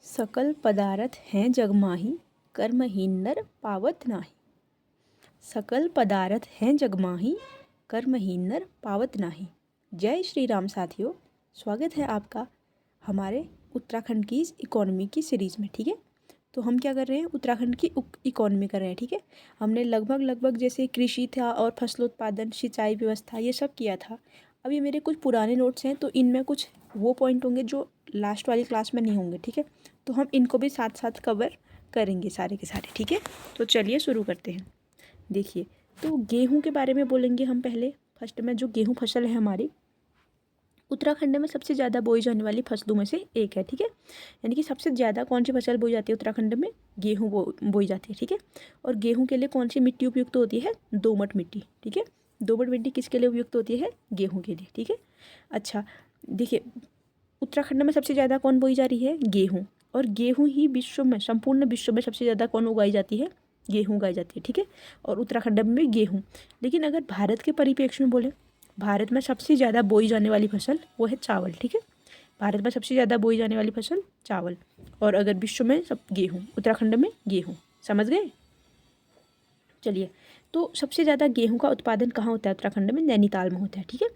सकल पदारथ हैं जगमाही, कर्महीन नर पावत नाही। सकल पदारथ हैं जगमाही, कर्महीन नर पावत नाही। जय श्री राम साथियों, स्वागत है आपका हमारे उत्तराखंड की इस इकोनॉमी की सीरीज़ में। ठीक है, तो हम क्या कर रहे हैं, उत्तराखंड की इकोनॉमी कर रहे हैं। ठीक है, हमने लगभग जैसे कृषि था और फसलोत्पादन, सिंचाई व्यवस्था, ये सब किया था। अब ये मेरे कुछ पुराने नोट्स हैं, तो इनमें कुछ वो पॉइंट होंगे जो लास्ट वाली क्लास में नहीं होंगे। ठीक है, तो हम इनको भी साथ साथ कवर करेंगे सारे के सारे। ठीक है, तो चलिए शुरू करते हैं। देखिए, तो गेहूं के बारे में बोलेंगे हम पहले। फर्स्ट में जो गेहूं फसल है हमारी, उत्तराखंड में सबसे ज़्यादा बोई जाने वाली फसलों में से एक है। ठीक है, यानी कि सबसे ज़्यादा कौन सी फसल बोई जाती है उत्तराखंड में? गेहूं बोई जाती है। ठीक है, और गेहूं के लिए कौन सी मिट्टी उपयुक्त होती है? दोमट मिट्टी। ठीक है, दोमट मिट्टी किसके लिए उपयुक्त होती है? गेहूं के लिए। ठीक है, अच्छा देखिए, उत्तराखंड में सबसे ज़्यादा कौन बोई जा रही है? गेहूँ। और गेहूँ ही विश्व में, संपूर्ण विश्व में सबसे ज़्यादा कौन उगाई जाती है? गेहूँ उगाई जाती है। ठीक है, और उत्तराखंड में भी गेहूँ। लेकिन अगर भारत के परिप्रेक्ष्य में बोले, भारत में सबसे ज़्यादा बोई जाने वाली फसल वो है चावल। ठीक है, भारत में सबसे ज़्यादा बोई जाने वाली फसल चावल, और अगर विश्व में सब गेहूँ, उत्तराखंड में गेहूँ। समझ गए? चलिए, तो सबसे ज़्यादा गेहूँ का उत्पादन कहाँ होता है उत्तराखंड में? नैनीताल में होता है। ठीक है,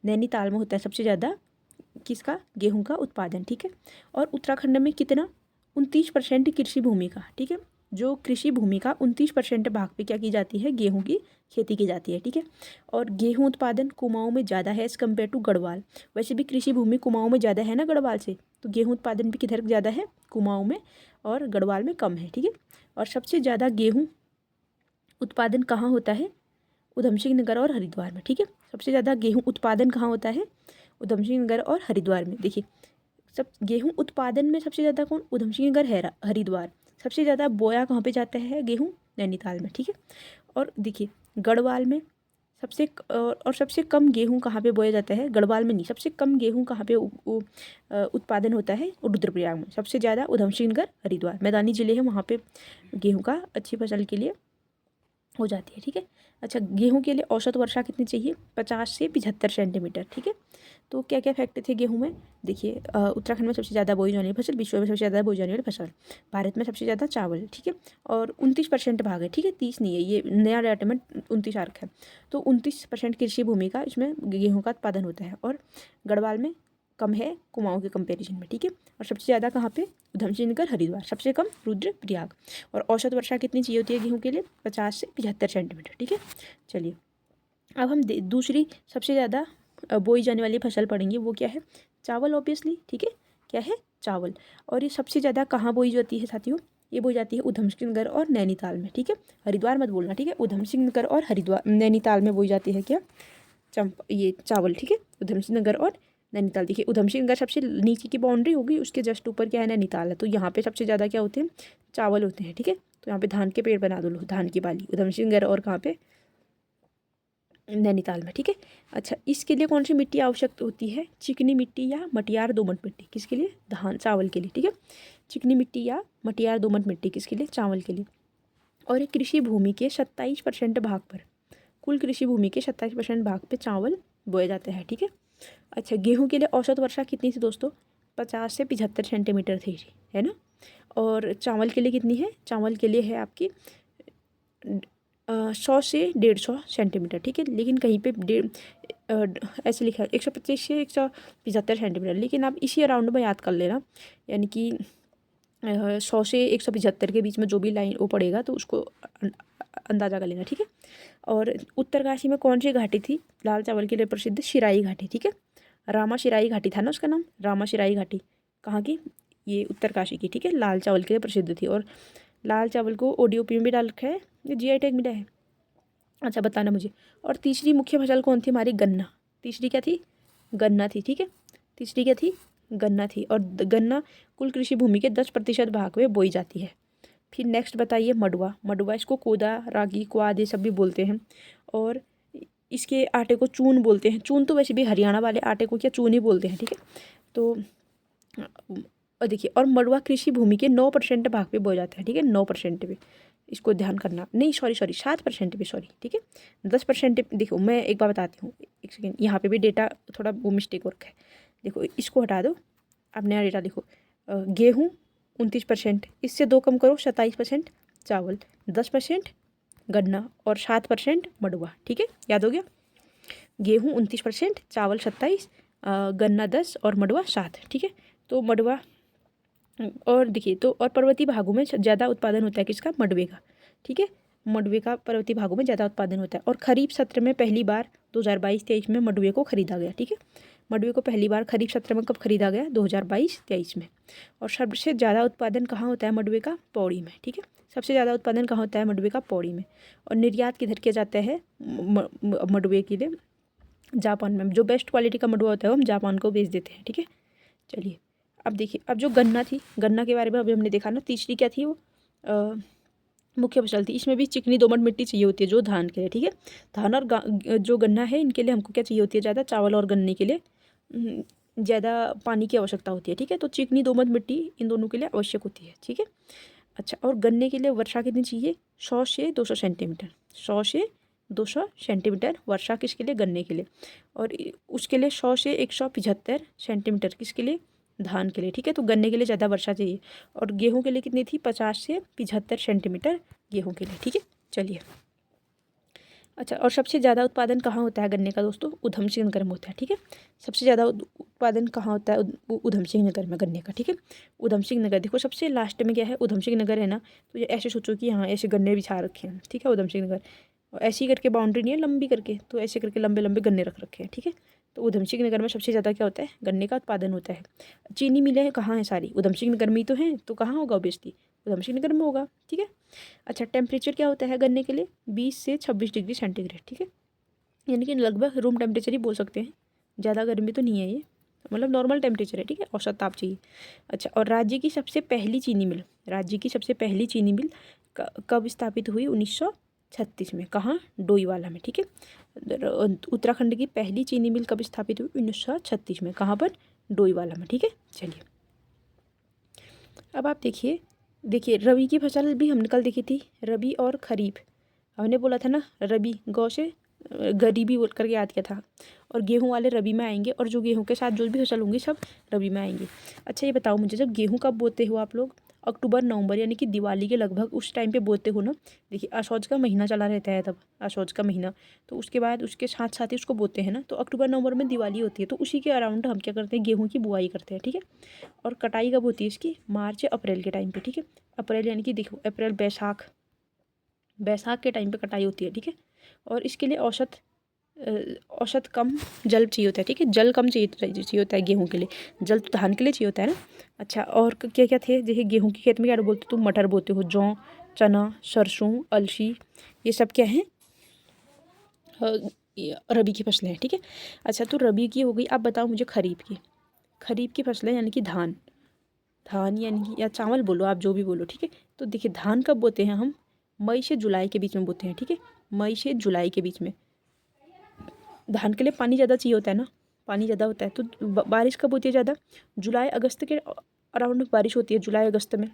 नैनीताल में होता है सबसे ज़्यादा किसका? गेहूं का उत्पादन। ठीक है, और उत्तराखंड में कितना? 29% कृषि भूमि का। ठीक है, जो कृषि भूमि का 29% भाग पे क्या की जाती है? गेहूं की खेती की जाती है। ठीक है, और गेहूं उत्पादन कुमाऊं में ज़्यादा है एज़ कम्पेयर टू गढ़वाल। वैसे भी कृषि भूमि कुमाऊं में ज़्यादा है ना गढ़वाल से, तो गेहूं उत्पादन भी किधर ज़्यादा है? कुमाऊं में, और गढ़वाल में कम है। ठीक है, और सबसे ज़्यादा गेहूँ उत्पादन कहाँ होता है? उधम सिंह नगर और हरिद्वार में। ठीक है, सबसे ज़्यादा गेहूं उत्पादन कहाँ होता है? उधम सिंह नगर और हरिद्वार में। देखिए, सब गेहूं उत्पादन में सबसे ज़्यादा कौन? उधम सिंह नगर है, हरिद्वार। सबसे ज़्यादा बोया कहाँ पे जाता है गेहूं? नैनीताल में। ठीक है, और देखिए गढ़वाल में और सबसे कम गेहूं कहाँ पे बोया जाता है? गढ़वाल में नहीं, सबसे कम गेहूं कहाँ पे उत्पादन होता है? रुद्रप्रयाग में। सबसे ज़्यादा उधम सिंह नगर, हरिद्वार, मैदानी जिले हैं, वहाँ पे गेहूँ का अच्छी फसल के लिए हो जाती है। ठीक है, अच्छा गेहूं के लिए औसत वर्षा कितनी चाहिए? 50 से 75 सेंटीमीटर। ठीक है, तो क्या क्या फैक्ट थे गेहूं में? देखिए, उत्तराखंड में सबसे ज़्यादा बोई जाने वाली फसल, विश्व में सबसे ज़्यादा बोई जाने वाली फसल, भारत में सबसे ज़्यादा चावल। ठीक है, और 29% भाग है। ठीक है, 30 नहीं है, ये नया डाटा में 29 आ रखा है। तो 29% कृषि भूमि का इसमें गेहूँ का उत्पादन होता है, और गढ़वाल में कम है कुमाऊँ के कंपेरिजन में। ठीक है, और सबसे ज़्यादा कहाँ पे? उधम सिंह नगर, हरिद्वार। सबसे कम रुद्रप्रयाग। और औसत वर्षा कितनी चाहिए होती है गेहूँ के लिए? 50 से 75 सेंटीमीटर। ठीक है, चलिए अब हम दूसरी सबसे ज़्यादा बोई जाने वाली फसल पढ़ेंगे, वो क्या है? चावल ऑब्वियसली। ठीक है, क्या है? चावल। और ये सबसे ज़्यादा कहाँ बोई जाती है साथियों? ये बोई जाती है उधम सिंह नगर और नैनीताल में। ठीक है, हरिद्वार मत बोलना। ठीक है, उधम सिंह नगर और हरिद्वार, नैनीताल में बोई जाती है क्या? ये चावल। ठीक है, उधम सिंह नगर और नैनीताल। देखिए, उधम सिंह नगर सबसे नीचे की बाउंड्री होगी, उसके जस्ट ऊपर क्या है? नैनीताल है। तो यहाँ पे सबसे ज़्यादा क्या होते हैं? चावल होते हैं। ठीक है, तो यहाँ पे धान के पेड़ बना दो लो, धान की बाली, उधम सिंह नगर और कहाँ पे? नैनीताल में। ठीक है, अच्छा इसके लिए कौन सी मिट्टी आवश्यक होती है? चिकनी मिट्टी या मटियार दोमट मिट्टी। किसके लिए? धान चावल के लिए। ठीक है, चिकनी मिट्टी या मटियार दोमट मिट्टी किसके लिए? चावल के लिए। और एक कृषि भूमि के 27% भाग पर, कुल कृषि भूमि के 27% भाग पे चावल बोया जाता है। ठीक है, अच्छा गेहूं के लिए औसत वर्षा कितनी थी दोस्तों? 50 से 75 सेंटीमीटर थी, है ना। और चावल के लिए कितनी है? चावल के लिए है आपकी 100 से 150 सेंटीमीटर। ठीक है, लेकिन कहीं पे ऐसे लिखा है 125 से 175 सेंटीमीटर, लेकिन आप इसी अराउंड में याद कर लेना, यानी कि 100 से 175 के बीच में जो भी लाइन वो पड़ेगा तो उसको अंदाज़ा कर लेना। ठीक है, और उत्तरकाशी में कौन सी घाटी थी लाल चावल के लिए प्रसिद्ध? शिराई घाटी। ठीक है, रामा शिराई घाटी था ना उसका नाम, रामा शिराई घाटी। कहाँ की? ये उत्तरकाशी की। ठीक है, लाल चावल के लिए प्रसिद्ध थी, और लाल चावल को ओडीओपी में भी डाल रखा है, ये जीआई टैग मिला है। अच्छा बताना मुझे। और तीसरी मुख्य फसल कौन थी हमारी? गन्ना। तीसरी क्या थी? गन्ना थी। ठीक है, तीसरी क्या थी? गन्ना थी, और गन्ना कुल कृषि भूमि के 10% भाग में बोई जाती है। फिर नेक्स्ट बताइए मडुआ। मडुआ, इसको कोदा, रागी, क्वाद ये सब भी बोलते हैं, और इसके आटे को चून बोलते हैं। चून तो वैसे भी हरियाणा वाले आटे को क्या चून ही बोलते हैं। ठीक है, तो और देखिए, और मडुआ कृषि भूमि के 9% भाग पे बोया जाता है। ठीक है, 9% पे, इसको ध्यान करना। नहीं सॉरी 7% पे, सॉरी। ठीक है, 10% देखो मैं एक बार बताती हूँ, एक सेकेंड, यहाँ पे भी डेटा थोड़ा वो मिस्टेक हो रखा है। देखो इसको हटा दो, आप नया डेटा लिखो। गेहूँ 29%, इससे 2 कम करो 27% चावल, 10% गन्ना और 7% मडुआ। ठीक है, याद हो गया। गेहूँ 29%, चावल 27, गन्ना 10 और मडुआ 7। ठीक है, तो मडुआ और देखिए तो और पर्वतीय भागों में ज़्यादा उत्पादन होता है किसका? मडवे का। ठीक है, मडवे का पर्वतीय भागों में ज़्यादा उत्पादन होता है। और खरीफ सत्र में पहली बार 2022-23 में मडवे को खरीदा गया। ठीक है, मडवे को पहली बार खरीफ सत्र में कब खरीदा गया? 2022-23 में। और सबसे ज़्यादा उत्पादन कहाँ होता है मडवे का? पौड़ी में। ठीक है, सबसे ज़्यादा उत्पादन कहाँ होता है मडवे का? पौड़ी में। और निर्यात किधर किया जाता है मडवे के लिए? जापान में। जो बेस्ट क्वालिटी का मडुआ होता है वो हम जापान को बेच देते हैं। ठीक है, चलिए अब देखिए, अब जो गन्ना थी, गन्ना के बारे में अभी हमने देखा ना, तीसरी क्या थी वो? मुख्य फसल थी। इसमें भी चिकनी दोमट मिट्टी चाहिए होती है जो धान के लिए। ठीक है, धान और जो गन्ना है इनके लिए हमको क्या चाहिए होती है? ज़्यादा चावल और गन्ने के लिए ज़्यादा पानी की आवश्यकता होती है। ठीक है, तो चिकनी दोमट मिट्टी इन दोनों के लिए आवश्यक होती है। ठीक है, अच्छा, और गन्ने के लिए वर्षा कितनी चाहिए? 100 से 200 सेंटीमीटर। 100 से 200 सेंटीमीटर वर्षा किसके लिए? गन्ने के लिए। और उसके लिए 100 से 175 सेंटीमीटर किसके लिए? धान के लिए। ठीक है, तो गन्ने के लिए ज़्यादा वर्षा चाहिए। और गेहूं के लिए कितनी थी? 50 से 75 सेंटीमीटर गेहूं के लिए। ठीक है, चलिए अच्छा, और सबसे ज़्यादा उत्पादन कहाँ होता है गन्ने का दोस्तों? उधम सिंह नगर में होता है। ठीक है, सबसे ज़्यादा उत्पादन कहाँ होता है? उधम सिंह नगर में गन्ने का। ठीक है, उधम सिंह नगर देखो सबसे लास्ट में क्या है? उधम सिंह नगर है ना, तो ये ऐसे सोचो कि हाँ ऐसे गन्ने बिछा रखे हैं। ठीक है, उधम सिंह नगर, और ऐसी करके बाउंड्री नहीं है लंबी करके, तो ऐसे करके लंबे लंबे गन्ने रख रखे हैं। ठीक है, तो उधम सिंह नगर में सबसे ज़्यादा क्या होता है? गन्ने का उत्पादन होता है। चीनी मिलें हैं कहाँ है? सारी उधम सिंह नगर में ही तो हैं, तो कहाँ होगा ऑब्वियसली? उधम सिंह नगर में होगा। ठीक है, अच्छा, टेम्परेचर क्या होता है गन्ने के लिए? 20 से 26 डिग्री सेंटीग्रेड। ठीक है, यानी कि लगभग रूम टेम्परेचर ही बोल सकते हैं, ज़्यादा गर्मी तो नहीं है ये, मतलब नॉर्मल टेम्परेचर है। ठीक है, औसत ताप चाहिए। अच्छा, और राज्य की सबसे पहली चीनी मिल, राज्य की सबसे पहली चीनी मिल कब स्थापित हुई? 1936 में। कहाँ? डोईवाला में। ठीक है, उत्तराखंड की पहली चीनी मिल कब स्थापित हुई? 1936 में। कहाँ पर? डोईवाला में। ठीक है, चलिए अब आप देखिए, देखिए रबी की फसल भी हमने कल देखी थी, रबी और खरीफ। हमने बोला था ना रबी गौ से गरीबी बोल करके याद किया था। और गेहूं वाले रबी में आएंगे, और जो गेहूं के साथ जो भी फसल होंगी सब रबी में आएंगे। अच्छा, ये बताओ मुझे, जब गेहूं कब बोते हो आप लोग? अक्टूबर नवंबर, यानी कि दिवाली के लगभग उस टाइम पे बोते हो ना। देखिए आशौज का महीना चला रहता है तब, आशौज का महीना, तो उसके बाद उसके साथ साथ ही उसको बोते हैं ना, तो अक्टूबर नवंबर में दिवाली होती है, तो उसी के अराउंड हम क्या करते हैं? गेहूँ की बुआई करते हैं। ठीक है, और कटाई कब होती है इसकी? मार्च या अप्रैल के टाइम पे। ठीक है, अप्रैल यानी कि देखो अप्रैल बैसाख, बैसाख के टाइम पे कटाई होती है। ठीक है, और इसके लिए औसत कम जल चाहिए होता है। ठीक है, जल कम चाहिए होता है गेहूं के लिए, जल तो धान के लिए चाहिए होता है ना। अच्छा, और क्या क्या थे? जैसे गेहूं के खेत में क्या बोलते हो तुम? मटर बोते हो, जौ, चना, सरसों, अलसी, ये सब क्या है? ये रबी की फसलें हैं। ठीक है, अच्छा, तो रबी की हो गई। अब बताओ मुझे खरीफ की, खरीफ की फसलें यानी कि धान, धान यानी कि या चावल बोलो आप, जो भी बोलो। ठीक है, तो देखिए धान कब बोते हैं हम? मई से जुलाई के बीच में बोते हैं। ठीक है, मई से जुलाई के बीच में। धान के लिए पानी ज़्यादा चाहिए होता है ना, पानी ज़्यादा होता है, तो बारिश कब होती है ज़्यादा? जुलाई अगस्त के अराउंड बारिश होती है, जुलाई अगस्त में।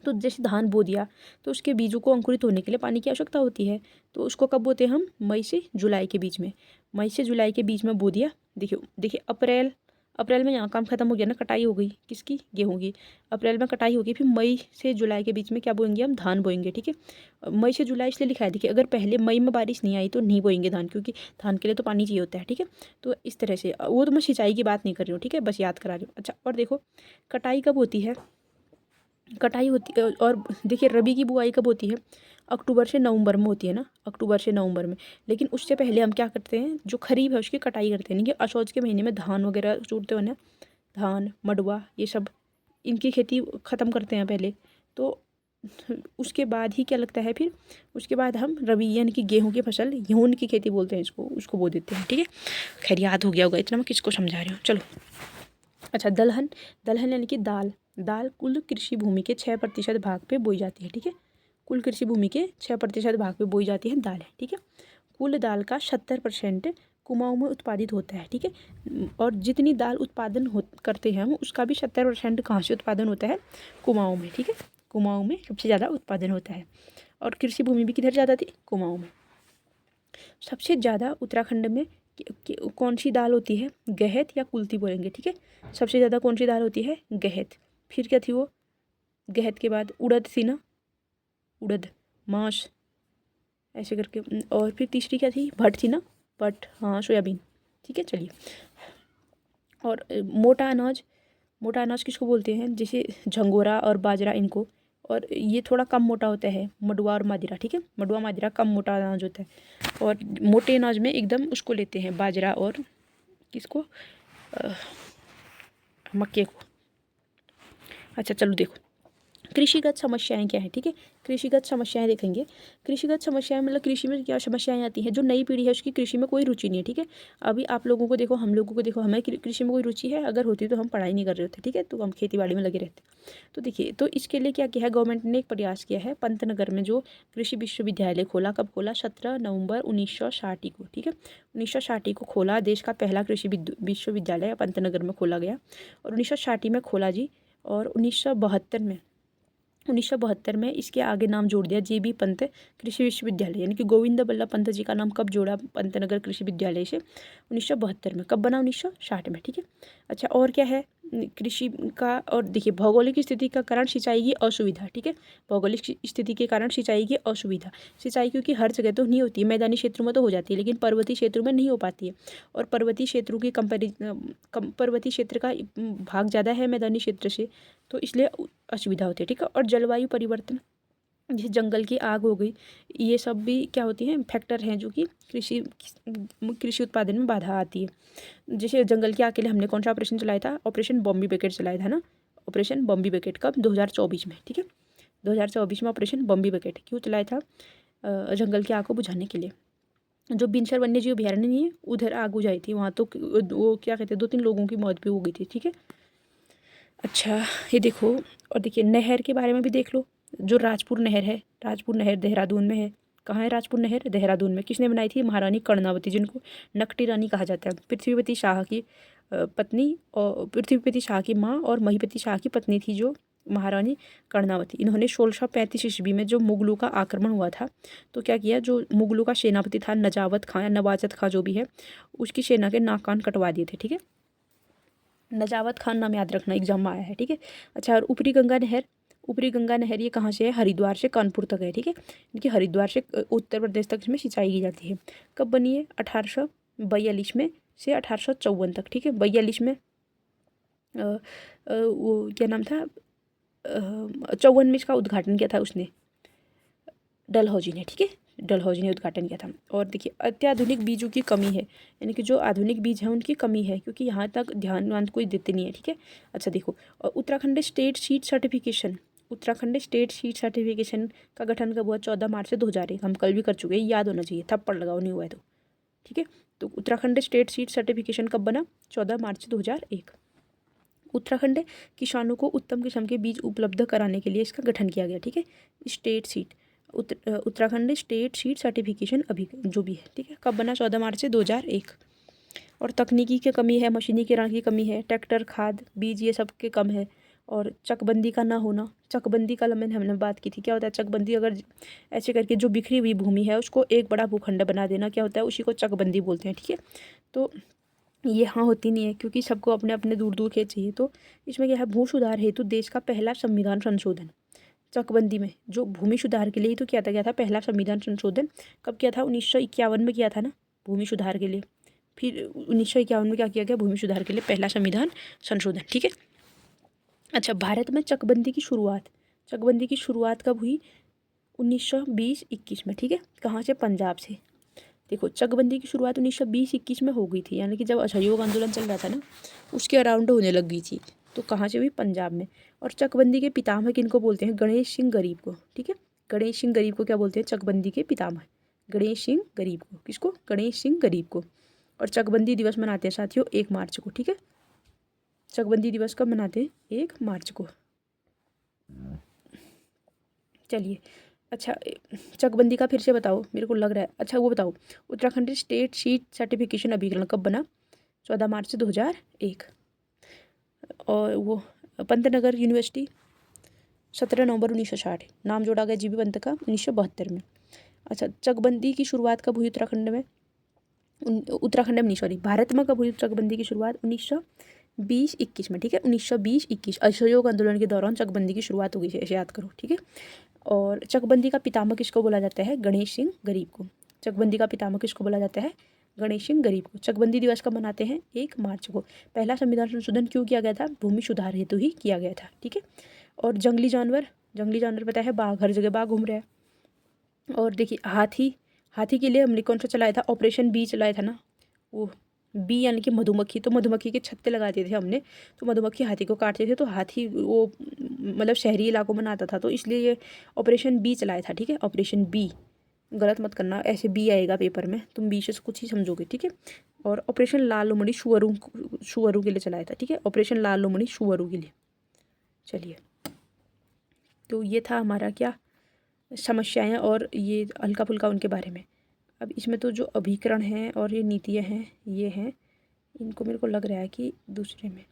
तो जैसे धान बो दिया, तो उसके बीजों को अंकुरित होने के लिए पानी की आवश्यकता होती है, तो उसको कब बोते हैं हम? मई से जुलाई के बीच में। मई से जुलाई के बीच में बो दिया। देखिए देखिए अप्रैल, अप्रैल में यहाँ काम खत्म हो गया ना, कटाई हो गई किसकी? गेहूँ की। अप्रैल में कटाई होगी, फिर मई से जुलाई के बीच में क्या बोएंगे हम? धान बोएंगे। ठीक है, मई से जुलाई इसलिए लिखा है, देखिए अगर पहले मई में बारिश नहीं आई तो नहीं बोएंगे धान, क्योंकि धान के लिए तो पानी चाहिए होता है। ठीक है, तो इस तरह से, वो तो मैं सिंचाई की बात नहीं कर रही हूँ। ठीक है, बस याद करा रही हूँ। अच्छा, और देखो कटाई कब होती है? कटाई होती है, और देखिए रबी की बुआई कब होती है? अक्टूबर से नवंबर में होती है ना, अक्टूबर से नवंबर में। लेकिन उससे पहले हम क्या करते हैं? जो खरीफ है उसकी कटाई करते हैं, नहीं कि असौज के महीने में धान वगैरह चूरते हो ना, धान, मडुआ, ये सब इनकी खेती ख़त्म करते हैं पहले, तो उसके बाद ही क्या लगता है फिर? उसके बाद हम रबी यानी कि गेहूँ की फसल, गेहूँ की खेती बोलते हैं इसको, उसको बो देते हैं। ठीक है, खैर याद हो गया होगा, इतना मैं किसको समझा रही हूँ। चलो अच्छा, दलहन, दलहन यानी कि दाल, दाल कुल कृषि भूमि के 6% भाग पे बोई जाती है। ठीक है, कुल कृषि भूमि के 6% भाग पे बोई जाती है दाल है। ठीक है, कुल दाल का 70% कुमाऊं में उत्पादित होता है। ठीक है, और जितनी दाल उत्पादन करते हैं हम, उसका भी 70% कहाँ से उत्पादन होता है? कुमाऊं में। ठीक है, कुमाऊं में सबसे ज़्यादा उत्पादन होता है। और कृषि भूमि भी किधर ज़्यादा थी? कुमाऊं में। सबसे ज़्यादा उत्तराखंड में कौन सी दाल होती है? गहत या कुल्थी बोलेंगे। ठीक है, सबसे ज़्यादा कौन सी दाल होती है? गहत। फिर क्या थी वो? गहत के बाद उड़द थी ना, उड़द, माश, ऐसे करके। और फिर तीसरी क्या थी, भट थी ना, भट, हाँ सोयाबीन। ठीक है, चलिए। और मोटा अनाज, मोटा अनाज किसको बोलते हैं, जैसे झंगोरा और बाजरा, इनको। और ये थोड़ा कम मोटा होता है, मडुआ और मादिरा। ठीक है, मडुआ मादिरा कम मोटा अनाज होता है। और मोटे अनाज में एकदम उसको लेते हैं, बाजरा और किसको, मक्के को। अच्छा चलो देखो, कृषिगत समस्याएं क्या है। ठीक है, कृषिगत समस्याएं देखेंगे। कृषिगत समस्याएं मतलब कृषि में क्या समस्याएं आती हैं, जो नई पीढ़ी है उसकी कृषि में कोई रुचि नहीं है। ठीक है, अभी आप लोगों को देखो, हम लोगों को देखो, हमें कृषि में कोई रुचि है, अगर होती तो हम पढ़ाई नहीं कर रहे होते। ठीक है, तो हम खेती बाड़ी में लगे रहते। तो देखिए, तो इसके लिए क्या किया है गवर्नमेंट ने, एक प्रयास किया है, पंतनगर में जो कृषि विश्वविद्यालय खोला। कब खोला, 17 नवंबर 1960 को। ठीक है, 1960 को खोला, देश का पहला कृषि विश्वविद्यालय पंतनगर में खोला गया। और 1960 में खोला जी। और 1972 में इसके आगे नाम जोड़ दिया, JB पंत कृषि विश्वविद्यालय, यानी कि गोविंद बल्लभ पंत जी का नाम कब जोड़ा पंतनगर कृषि विद्यालय से, 1972 में। कब बना, 1960 में। ठीक है, अच्छा और क्या है कृषि का, और देखिए भौगोलिक स्थिति का कारण सिंचाई की असुविधा। ठीक है, भौगोलिक स्थिति के कारण सिंचाई की असुविधा। सिंचाई क्योंकि हर जगह तो नहीं होती है, मैदानी क्षेत्रों में तो हो जाती है, लेकिन पर्वतीय क्षेत्रों में नहीं हो पाती है। और पर्वतीय क्षेत्रों की पर्वतीय क्षेत्र का भाग ज़्यादा है मैदानी क्षेत्र से, तो इसलिए असुविधा होती है। ठीक है, और जलवायु परिवर्तन, जैसे जंगल की आग हो गई, ये सब भी क्या होती हैं, फैक्टर हैं जो कि कृषि उत्पादन में बाधा आती है। जैसे जंगल की आग के लिए हमने कौन सा ऑपरेशन चलाया था, ऑपरेशन बॉम्बे बकेट चलाया था ना, ऑपरेशन बॉम्बे बकेट। कब, 2024 में। ठीक है, 2024 में ऑपरेशन बॉम्बे बकेट क्यों चलाया था, जंगल की आग को बुझाने के लिए। जो बिनसर वन्य जीव अभयारण्य नहीं है, उधर आग बुझाई थी, वहाँ तो वो क्या कहते हैं, 2-3 लोगों की मौत भी हो गई थी। ठीक है, अच्छा ये देखो, और देखिए नहर के बारे में भी देख लो। जो राजपुर नहर है, राजपुर नहर देहरादून में है। कहाँ है राजपुर नहर, देहरादून में। किसने बनाई थी, महारानी कर्णावती, जिनको नकटी रानी कहा जाता है। पृथ्वीपति शाह की पत्नी, और पृथ्वीपति शाह की माँ और महीपति शाह की पत्नी थी जो महारानी कर्णावती। इन्होंने 1635 ईस्वी में जो मुगलों का आक्रमण हुआ था, तो क्या किया, जो मुगलों का सेनापति था नजावत खां या नवाजत खां जो भी है, उसकी सेना के नाक कान कटवा दिए थे। ठीक है, नजावत खान नाम याद रखना, एग्जाम में आया है। ठीक है, अच्छा और ऊपरी गंगा नहर, ऊपरी गंगा नहर ये कहाँ से है, हरिद्वार से कानपुर तक है। ठीक है, इनकी हरिद्वार से उत्तर प्रदेश तक इसमें सिंचाई की जाती है। कब बनी है, 1842 में से 1854 तक। ठीक है, 42 में वो क्या नाम था, 54 में इसका उद्घाटन किया था उसने, डलहौजी ने। ठीक है, डलहौजी ने उद्घाटन किया था। और देखिए अत्याधुनिक बीजों की कमी है, यानी कि जो आधुनिक बीज हैं उनकी कमी है, क्योंकि यहाँ तक ध्यान कोई देते नहीं है। ठीक है, अच्छा देखो, और Uttarakhand state seed certification, Uttarakhand state seed certification का गठन कब हुआ, 14 मार्च 2001। हम कल भी कर चुके हैं, याद होना चाहिए, थप्पड़ लगाओ नहीं हुआ है तो। ठीक है, तो उत्तराखंड स्टेट सीड सर्टिफिकेशन कब बना, 14 मार्च 2001। उत्तराखंड किसानों को उत्तम किस्म के बीज उपलब्ध कराने के लिए इसका गठन किया गया। ठीक है, state seed, Uttarakhand state seed certification अभी जो भी है। ठीक है, कब बना, 14 मार्च से 2001। और तकनीकी की कमी है, मशीनीकरण की कमी है, ट्रैक्टर, खाद, बीज, ये सब के कम है। और चकबंदी का ना होना, चकबंदी का हमने बात की थी, क्या होता है चकबंदी, अगर ऐसे करके जो बिखरी हुई भूमि है उसको एक बड़ा भूखंड बना देना, क्या होता है, उसी को चकबंदी बोलते हैं। ठीक है, तो ये यहाँ होती नहीं है, क्योंकि सबको अपने अपने दूर दूर खेत चाहिए। तो इसमें क्या है, भू सुधार हेतु देश का पहला संविधान संशोधन, चकबंदी में जो भूमि सुधार के लिए ही तो किया था पहला संविधान संशोधन। कब किया था, 1951 में किया था ना, भूमि सुधार के लिए। फिर 1951 में क्या किया गया, भूमि सुधार के लिए पहला संविधान संशोधन। ठीक है, अच्छा भारत में चकबंदी की शुरुआत कब हुई, 1920-21 में। ठीक है, कहाँ से, पंजाब से। देखो चकबंदी की शुरुआत 1920-21 में हो गई थी, यानी कि जब असहयोग आंदोलन चल रहा था ना, उसके अराउंड होने लग गई थी। तो कहाँ से हुई, पंजाब में। और चकबंदी के पितामह किनको बोलते हैं, गणेश सिंह गरीब को। ठीक है, गणेश सिंह गरीब को क्या बोलते हैं, चकबंदी के पितामह, गणेश सिंह गरीब को। किसको, गणेश सिंह गरीब को। और चकबंदी दिवस मनाते हैं साथियों 1 मार्च को। ठीक है, चकबंदी दिवस कब मनाते हैं, 1 मार्च को। चलिए, अच्छा चकबंदी का फिर से बताओ, मेरे को लग रहा है। अच्छा वो बताओ, उत्तराखंड स्टेट सीड सर्टिफिकेशन अभिकरण कब बना, 14 मार्च 2001। और वो पंतनगर यूनिवर्सिटी, 17 नवंबर 1960, नाम जोड़ा गया जीबी पंत का 1972 में। अच्छा चकबंदी की शुरुआत कब हुई उत्तराखंड में, उत्तराखंड में नहीं, सॉरी, भारत में कब हुई चकबंदी की शुरुआत, 1920-21 में, ठीक है, 1920-21 असहयोग आंदोलन के दौरान चकबंदी की शुरुआत हो गई है, ऐसे याद करो, ठीक है। और चकबंदी का पितामह किसको बोला जाता है? गणेश सिंह गरीब को। चकबंदी का पितामह किसको बोला जाता है? गणेश सिंह गरीब को। चकबंदी दिवस कब मनाते हैं? 1 मार्च को। पहला संविधान संशोधन क्यों किया गया था? भूमि सुधार हेतु ही किया गया था, ठीक है। और जंगली जानवर पता है, बाघ, हर जगह बाघ घूम रहा है। और देखिए हाथी के लिए हमने कौन सा चलाया था? ऑपरेशन बी चलाया था ना, वो बी यानी कि मधुमक्खी। तो मधुमक्खी के छत्ते लगाते थे हमने, तो मधुमक्खी हाथी को काटते थे, तो हाथी वो मतलब शहरी इलाकों में आता था, तो इसलिए ये ऑपरेशन बी चलाया था, ठीक है। ऑपरेशन बी, गलत मत करना, ऐसे बी आएगा पेपर में, तुम बी से कुछ ही समझोगे, ठीक है। और ऑपरेशन लाल लोमड़ी शुअरों के लिए चलाया था, ठीक है। ऑपरेशन लाल लोमड़ी शुअरों के लिए। चलिए, तो ये था हमारा क्या, समस्याएं और ये हल्का फुल्का उनके बारे में। अब इसमें तो जो अभिकरण हैं और ये नीतियाँ हैं, ये हैं, इनको मेरे को लग रहा है कि दूसरे में।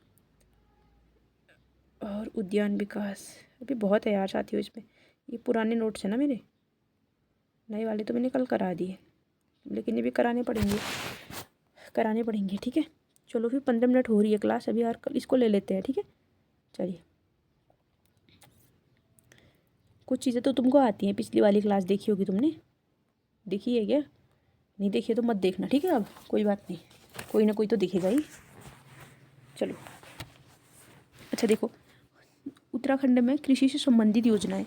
और उद्यान विकास अभी बहुत है यार साथियों इसमें, ये पुराने नोट्स हैं ना मेरे, नए वाले तो मैंने कल करा दिए, लेकिन ये भी कराने पड़ेंगे, ठीक है। चलो फिर 15 मिनट हो रही है क्लास अभी यार, कल इसको ले लेते हैं, ठीक है। चलिए, कुछ चीज़ें तो तुमको आती हैं, पिछली वाली क्लास देखी होगी तुमने, देखी है क्या? नहीं देखी तो मत देखना, ठीक है। अब कोई बात नहीं, कोई ना कोई तो दिखेगा ही। चलो, अच्छा देखो, उत्तराखंड में कृषि से संबंधित योजनाएं,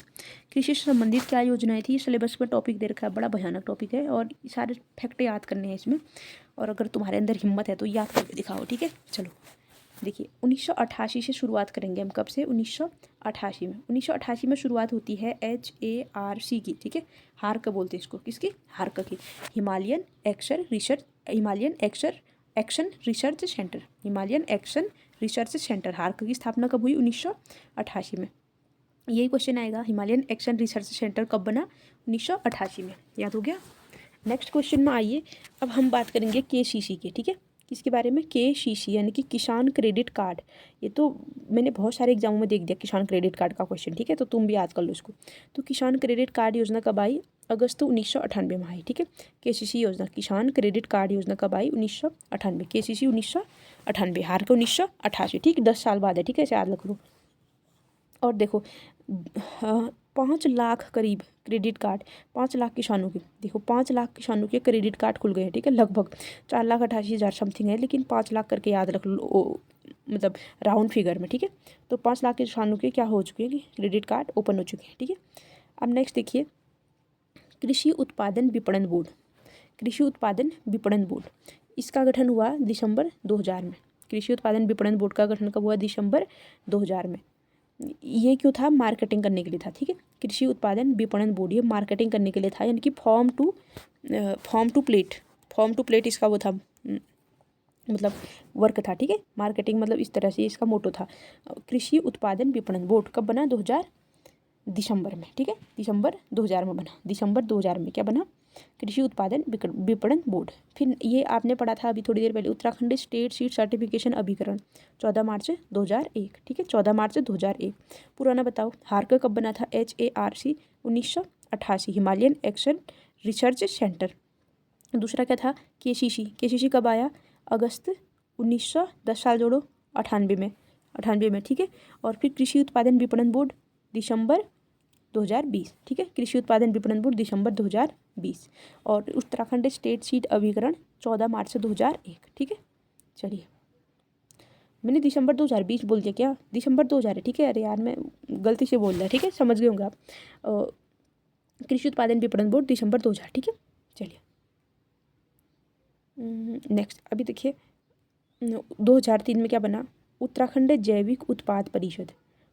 कृषि से संबंधित क्या योजनाएं थी? सिलेबस में टॉपिक दे रखा है, बड़ा भयानक टॉपिक है, और सारे फैक्ट याद करने हैं इसमें, और अगर तुम्हारे अंदर हिम्मत है तो याद करके दिखाओ, ठीक है। चलो देखिए, 1988 से शुरुआत करेंगे हम। कब से? 1988 में। 1988 में शुरुआत होती है HARC की, ठीक है। हार्क बोलते हैं इसको, किसकी? हार्क की, Himalayan action research centre, Himalayan action research centre. Hark की स्थापना कब हुई? 1988 में। यही क्वेश्चन आएगा, हिमालयन एक्शन रिसर्च सेंटर कब बना? 1988 में। याद हो गया? नेक्स्ट क्वेश्चन में आइए, अब हम बात करेंगे KCC के, ठीक है। किसके बारे में? KCC यानी कि किसान क्रेडिट कार्ड। ये तो मैंने बहुत सारे एग्जामों में देख दिया, किसान क्रेडिट कार्ड का क्वेश्चन, ठीक है, तो तुम भी याद कर लो इसको। तो किसान क्रेडिट कार्ड योजना कब आई? अगस्त 1998 में आई, ठीक है। KCC योजना, किसान क्रेडिट कार्ड योजना कब आई? 1998। KCC 1998, हार के 1988, ठीक, 10 साल बाद है, ठीक है, ऐसे याद रख लो। और देखो 5 लाख करीब क्रेडिट कार्ड, 5 लाख किसानों के, देखो 5 लाख किसानों के क्रेडिट कार्ड खुल गए हैं, ठीक है। लगभग 4,88,000 समथिंग है, लेकिन 5 लाख करके याद रख लो, मतलब राउंड फिगर में, ठीक है। तो 5 लाख किसानों के क्या हो चुके हैं कि क्रेडिट कार्ड ओपन हो चुके हैं, ठीक है। अब नेक्स्ट देखिए, कृषि उत्पादन विपणन बोर्ड। कृषि उत्पादन विपणन बोर्ड, इसका गठन हुआ दिसंबर 2000 में। कृषि उत्पादन विपणन बोर्ड का गठन कब हुआ? दिसंबर 2000 में। ये क्यों था? मार्केटिंग करने के लिए था, ठीक है। कृषि उत्पादन विपणन बोर्ड ये मार्केटिंग करने के लिए था, यानी कि फॉर्म टू प्लेट इसका वो था, मतलब वर्क था, ठीक है। मार्केटिंग मतलब इस तरह से इसका मोटो था। कृषि उत्पादन विपणन बोर्ड कब बना? 2000 दिसंबर में, ठीक है। दिसंबर 2000 में बना। दिसंबर 2000 में क्या बना? कृषि उत्पादन विपणन बोर्ड। फिर ये आपने पढ़ा था अभी थोड़ी देर पहले, उत्तराखंड स्टेट सीड सर्टिफिकेशन अभिकरण, 14 मार्च 2001, ठीक है, 14 मार्च 2001। पुराना बताओ, हार्क कब बना था? HARC 1988, Himalayan action research centre. दूसरा क्या था? KCC कब आया? अगस्त 10 साल जोड़ो, 98 में, ठीक है। और फिर कृषि उत्पादन विपणन बोर्ड दिसंबर 2020, ठीक है। कृषि उत्पादन विपणन बोर्ड दिसंबर 2020। और उत्तराखंड स्टेट सीड अभिकरण 14 मार्च 2001, ठीक है। चलिए, मैंने दिसंबर 2020 बोल दिया क्या? दिसंबर 2000 है, ठीक है। अरे यार मैं गलती से बोल दिया, ठीक है, समझ गए होंगे आप। कृषि उत्पादन विपणन बोर्ड दिसंबर 2000, ठीक है। चलिए नेक्स्ट, अभी देखिए 2003 में क्या बना? उत्तराखंड जैविक उत्पाद परिषद,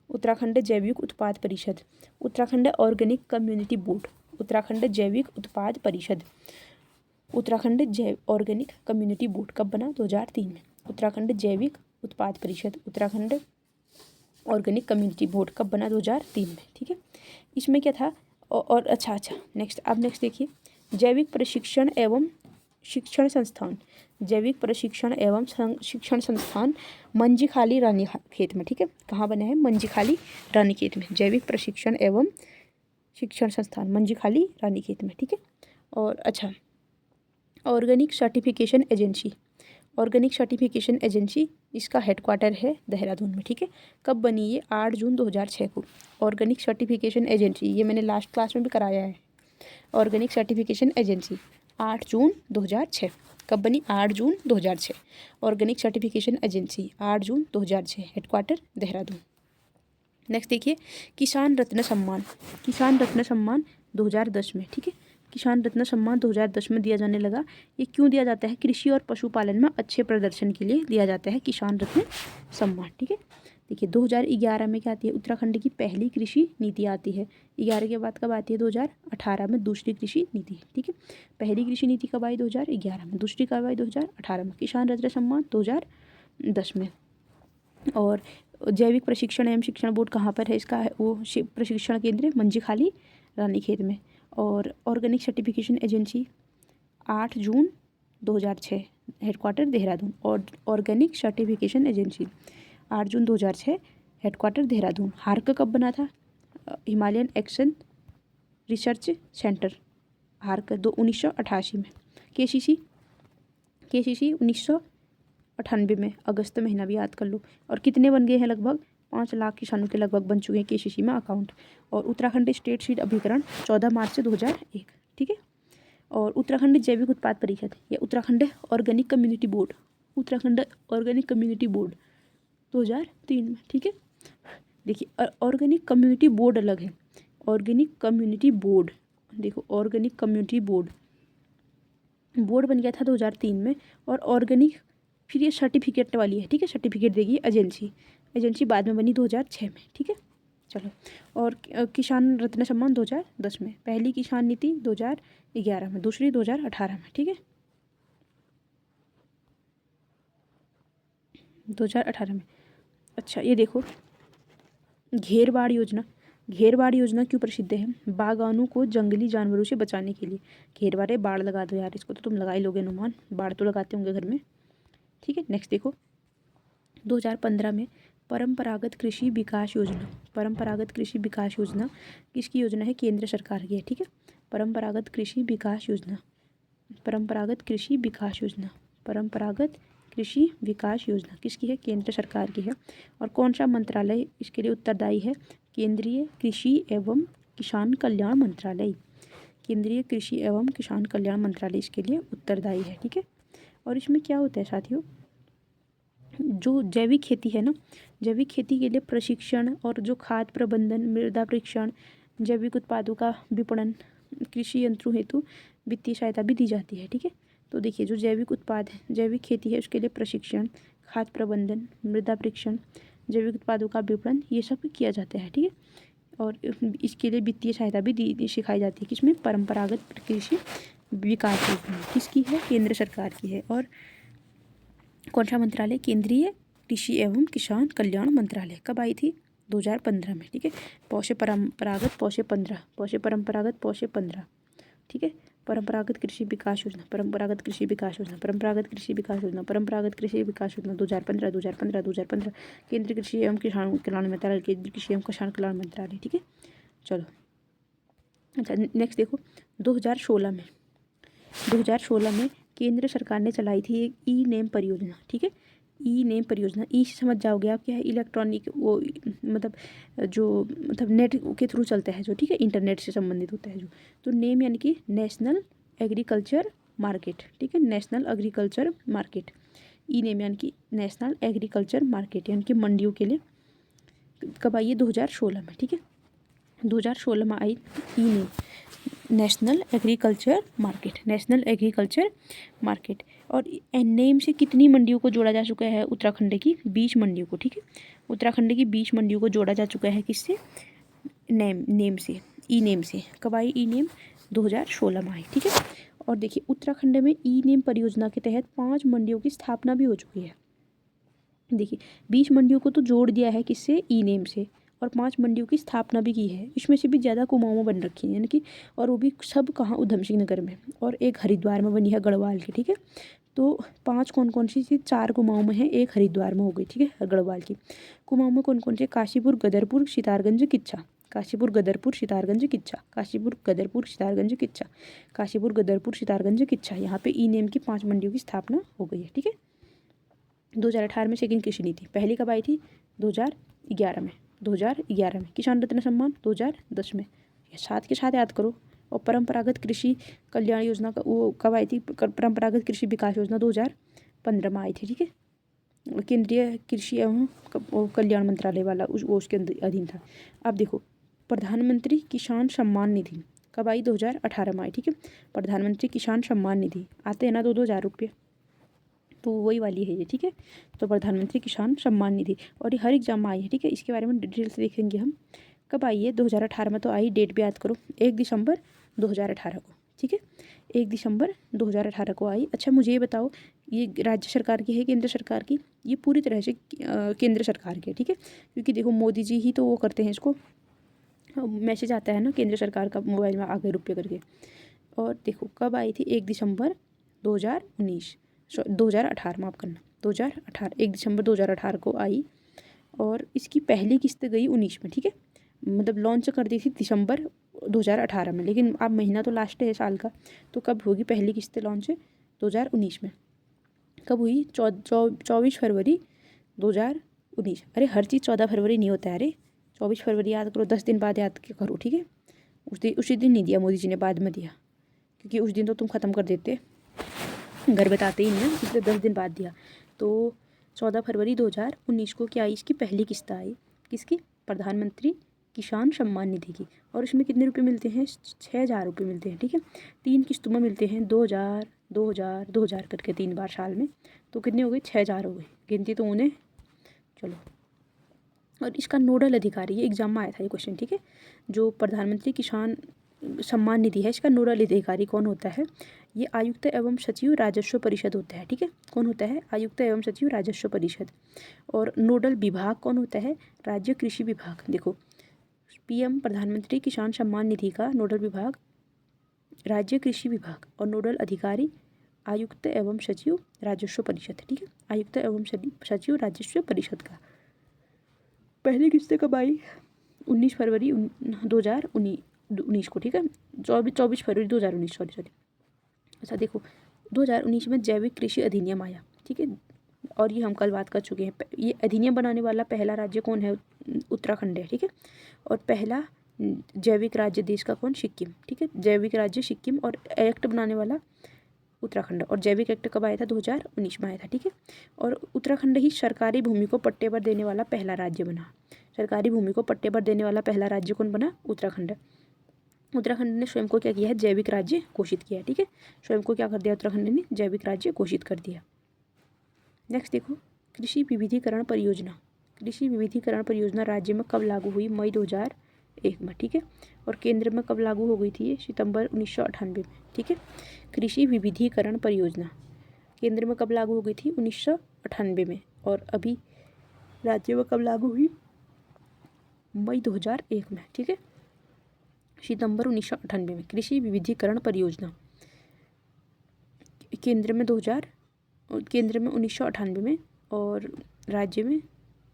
उत्तराखंड जैविक उत्पाद परिषद, Uttarakhand organic community board, Uttarakhand जैविक उत्पाद परिषद, उत्तराखंड जैव ऑर्गेनिक कम्युनिटी बोर्ड कब बना? 2003 में। उत्तराखंड जैविक उत्पाद परिषद, उत्तराखंड ऑर्गेनिक कम्युनिटी बोर्ड कब बना? 2003 में, ठीक है। इसमें क्या था? और अच्छा नेक्स्ट, अब नेक्स्ट देखिए, जैविक प्रशिक्षण एवं शिक्षण संस्थान, जैविक प्रशिक्षण एवं शिक्षण संस्थान मंजीखाली रानीखेत में, ठीक है। कहाँ बना है? मंजीखाली रानीखेत में, जैविक प्रशिक्षण एवं शिक्षण संस्थान मंजीखाली रानीखेत में, ठीक है। और अच्छा, organic certification agency, organic certification agency, इसका हेडक्वार्टर है देहरादून में, ठीक है। कब बनी ये? 8 जून 2006 को। ऑर्गेनिक सर्टिफिकेशन एजेंसी, ये मैंने लास्ट क्लास में भी कराया है। ऑर्गेनिक सर्टिफिकेशन एजेंसी 8 जून 2006। कब बनी? 8 जून 2006। ऑर्गेनिक सर्टिफिकेशन एजेंसी 8 जून 2006, हेडक्वार्टर देहरादून। नेक्स्ट देखिए, किसान रत्न सम्मान। किसान रत्न सम्मान 2010 में, ठीक है। किसान रत्न सम्मान 2010 में दिया जाने लगा। ये क्यों दिया जाता है? कृषि और पशुपालन में अच्छे प्रदर्शन के लिए दिया जाता है किसान रत्न सम्मान, ठीक है। देखिए 2011 में क्या आती है? उत्तराखंड की पहली कृषि नीति आती है। 11 के बाद कब आती है? 2018 में दूसरी कृषि नीति, ठीक है। पहली कृषि नीति कब आई? 2011 में। दूसरी कब आई? 2018 में। किसान रत्न सम्मान 2010 में। और जैविक प्रशिक्षण एवं शिक्षण बोर्ड कहाँ पर है इसका? वो प्रशिक्षण केंद्र मंजीखाली रानीखेत में। और ऑर्गेनिक सर्टिफिकेशन एजेंसी 8 जून 2006, हेडक्वार्टर देहरादून। और ऑर्गेनिक सर्टिफिकेशन एजेंसी 8 जून 2006, हेडक्वार्टर देहरादून। हार्क कब बना था? Himalayan action research centre, hark 1988 में। केसीसी 1998 में, अगस्त महीना भी याद कर लो। और कितने बन गए हैं? लगभग 5 लाख किसानों के लगभग बन चुके हैं केसीसी में अकाउंट। और उत्तराखंड स्टेट सीड अभिकरण 14 मार्च 2001, ठीक है। और उत्तराखंड जैविक उत्पाद परिषद या Uttarakhand organic community board, Uttarakhand organic community board 2003 में, ठीक है। देखिए ऑर्गेनिक कम्युनिटी बोर्ड अलग है। ऑर्गेनिक कम्युनिटी बोर्ड, देखो ऑर्गेनिक कम्युनिटी बोर्ड बन गया था 2003 में। और ऑर्गेनिक फिर ये सर्टिफिकेट वाली है, ठीक है। सर्टिफिकेट देगी एजेंसी बाद में बनी 2006 में, ठीक है। चलो, और किसान रत्न सम्मान 2010 में। पहली किसान नीति 2011 में, दूसरी 2018 में, ठीक है। 2018 में। अच्छा ये देखो, घेरबाड़ योजना। घेरबाड़ योजना क्यों प्रसिद्ध है? बागानों को जंगली जानवरों से बचाने के लिए। घेरबाड़, बाड़ लगा दो यार, इसको तो तुम लगा ही लोगे अनुमान, बाड़ तो लगाते होंगे घर में, ठीक है। नेक्स्ट देखो, 2015 में परंपरागत कृषि विकास योजना। परंपरागत कृषि विकास योजना किसकी योजना है? केंद्र सरकार की है, ठीक है। परंपरागत कृषि विकास योजना, परंपरागत कृषि विकास योजना, परंपरागत कृषि विकास योजना किसकी है? केंद्र सरकार की है। और कौन सा मंत्रालय इसके लिए उत्तरदायी है? केंद्रीय कृषि एवं किसान कल्याण मंत्रालय। केंद्रीय कृषि एवं किसान कल्याण मंत्रालय इसके लिए उत्तरदायी है, ठीक है। और इसमें क्या होता है साथियों, जो जैविक खेती है ना, जैविक खेती के लिए प्रशिक्षण और जो खाद प्रबंधन, मृदा परीक्षण, जैविक उत्पादों का विपणन, कृषि यंत्रों हेतु वित्तीय सहायता भी दी जाती है, ठीक है। तो देखिए जो जैविक उत्पाद है, जैविक खेती है, उसके लिए प्रशिक्षण, खाद प्रबंधन, मृदा परीक्षण, जैविक उत्पादों का विपणन, ये सब किया जाता है, ठीक है। और इसके लिए वित्तीय सहायता भी दी सिखाई जाती है। किसमें? परंपरागत कृषि विकास योजना किसकी है? केंद्र सरकार की है। और कौन सा मंत्रालय? केंद्रीय कृषि एवं किसान कल्याण मंत्रालय। कब आई थी? 2015 में, ठीक है। पौषे परंपरागत, पौषे 15, पौषे परंपरागत, पौषे 15, ठीक है। परंपरागत कृषि विकास योजना, परंपरागत कृषि विकास योजना, परंपरागत कृषि विकास योजना, परंपरागत कृषि विकास योजना 2015, 2015, 2015। केंद्रीय कृषि एवं किसान कल्याण मंत्रालय, केंद्रीय कृषि एवं किसान कल्याण मंत्रालय, ठीक है। चलो, अच्छा नेक्स्ट देखो, 2016 में केंद्र सरकार ने चलाई थी एक ई नेम परियोजना, ठीक है। ई नेम परियोजना, ई से समझ जाओगे आप क्या है? इलेक्ट्रॉनिक, वो मतलब नेट के थ्रू चलता है जो, ठीक है, इंटरनेट से संबंधित होता है जो। तो नेम यानी कि नेशनल एग्रीकल्चर मार्केट, ठीक है, नेशनल एग्रीकल्चर मार्केट। ई नेम यानी कि नेशनल एग्रीकल्चर मार्केट, यानी कि मंडियों के लिए। कब आई है? 2016 में, ठीक है। 2016 में आई E NAM, national agriculture market, national agriculture market. और नेम से कितनी मंडियों को जोड़ा जा चुका है? उत्तराखंड की 20 मंडियों को, ठीक है। उत्तराखंड की 20 मंडियों को जोड़ा जा चुका है किससे? नेम से, ई नेम से। कब आई ई नेम? 2016 में आई, ठीक है। और देखिए उत्तराखंड में ई नेम परियोजना के तहत 5 मंडियों की स्थापना भी हो चुकी है। देखिए 20 मंडियों को तो जोड़ दिया है किससे? ई नेम से। और 5 मंडियों की स्थापना भी की है। इसमें से भी ज़्यादा कुमाऊं में बन रखी है, यानी कि, और वो भी सब कहाँ? उधम सिंह नगर में, और एक हरिद्वार में बनी है गढ़वाल की, ठीक है। तो 5 कौन कौन सी थी? 4 कुमाऊं में है, एक हरिद्वार में हो गई, ठीक है, गढ़वाल की। कुमाऊं में कौन कौन से? काशीपुर, गदरपुर, सितारगंज, किच्छा। काशीपुर, गदरपुर, सितारगंज, किच्छा। काशीपुर, गदरपुर, सितारगंज, किच्छा। काशीपुर, गदरपुर, सितारगंज, किच्छा। यहाँ पे ई नेम की 5 मंडियों की स्थापना हो गई है, ठीक है। 2018 में सेकंड कृषि नीति। पहली कब आई थी? 2011 में। 2011 में। किसान रत्न सम्मान 2010 में। साथ के साथ याद करो। और परंपरागत कृषि कल्याण योजना का वो कब आई थी? परंपरागत कृषि विकास योजना 2015 में आई थी, ठीक है। केंद्रीय कृषि एवं कल्याण मंत्रालय वाला वो उसके अधीन था। अब देखो, प्रधानमंत्री किसान सम्मान निधि कब आई? 2018 में आई, ठीक है। प्रधानमंत्री किसान सम्मान निधि आते हैं ना 2-2 हज़ार रुपये, तो वही वाली है ये, ठीक है। तो प्रधानमंत्री किसान सम्मान निधि, और ये हर एग्जाम में आई है, ठीक है। इसके बारे में डिटेल से देखेंगे हम। कब आई है? 2018 में तो आई, डेट भी याद करो, 1 दिसंबर 2018 को, ठीक है। 1 दिसंबर 2018 को आई। अच्छा मुझे ये बताओ, ये राज्य सरकार की है, केंद्र सरकार की? ये पूरी तरह से केंद्र सरकार की है, ठीक है। क्योंकि देखो मोदी जी ही तो वो करते हैं इसको, मैसेज आता है ना केंद्र सरकार का मोबाइल में आगे रुपये करके। और देखो कब आई थी? 1 दिसंबर 2019, 2018, माफ़ करना, 2018, 1 दिसंबर 2018 को आई। और इसकी पहली किस्त गई 19 में, ठीक है। मतलब लॉन्च कर दी थी दिसंबर 2018 में, लेकिन अब महीना तो लास्ट है साल का, तो कब होगी पहली किस्त लॉन्च? 2019 में। कब हुई? 24 फरवरी 2019। अरे हर चीज़ 14 फरवरी नहीं होता है, अरे 24 फरवरी याद करो, 10 दिन बाद याद करो, ठीक है। उसी दिन नहीं दिया मोदी जी ने, बाद में दिया, क्योंकि उस दिन तो तुम ख़त्म कर देते, घर बताते ही नहीं ना, इसलिए 10 दिन बाद दिया। तो 14 फरवरी 2019 को क्या आई? इसकी पहली किस्त आई। किसकी? प्रधानमंत्री किसान सम्मान निधि की। और इसमें कितने रुपए मिलते हैं? 6,000 रुपये मिलते हैं, ठीक है। 3 किस्तों में मिलते हैं, 2,000 2,000 2,000 करके 3 बार साल में। तो कितने हो गए? 6,000 हो गए। गिनती तो उन्हें, चलो। और इसका नोडल अधिकारी, ये एग्जाम में आया था ये क्वेश्चन, ठीक है। जो प्रधानमंत्री किसान सम्मान निधि है, इसका नोडल अधिकारी कौन होता है? ये आयुक्त एवं सचिव राजस्व परिषद होता है, ठीक है। कौन होता है? आयुक्त एवं सचिव राजस्व परिषद। और नोडल विभाग कौन होता है? राज्य कृषि विभाग। देखो, पीएम प्रधानमंत्री किसान सम्मान निधि का नोडल विभाग राज्य कृषि विभाग, और नोडल अधिकारी आयुक्त एवं सचिव राजस्व परिषद, ठीक है। आयुक्त एवं सचिव राजस्व परिषद का। पहली किस्त कब आई? 19 फरवरी 2019 को, ठीक है। 24 फरवरी 2019, सॉरी। अच्छा देखो, 2019 में जैविक कृषि अधिनियम आया, ठीक है। और ये हम कल बात कर चुके हैं। ये अधिनियम बनाने वाला पहला राज्य कौन है? उत्तराखंड है, ठीक है। और पहला जैविक राज्य देश का कौन? सिक्किम, ठीक है। जैविक राज्य सिक्किम, और एक्ट बनाने वाला उत्तराखंड। और जैविक एक्ट कब आया था? 2019 में आया था, ठीक है। और उत्तराखंड ही सरकारी भूमि को पट्टे पर देने वाला पहला राज्य बना। सरकारी भूमि को पट्टे पर देने वाला पहला राज्य कौन बना? उत्तराखंड। उत्तराखंड ने स्वयं को क्या किया है? जैविक राज्य घोषित किया है, ठीक है। स्वयं को क्या कर दिया उत्तराखंड ने? जैविक राज्य घोषित कर दिया। नेक्स्ट देखो, कृषि विविधीकरण परियोजना। कृषि विविधीकरण परियोजना राज्य में कब लागू हुई? मई 2001 में, ठीक है। और केंद्र में कब लागू हो गई थी? ये सितंबर 1998 में, ठीक है। कृषि विविधीकरण परियोजना केंद्र में कब लागू हो गई थी? 1998 में। और अभी राज्य में कब लागू हुई? मई 2001 में, ठीक है। सितंबर 1998 में कृषि विविधीकरण परियोजना केंद्र में 1998 में, और राज्य में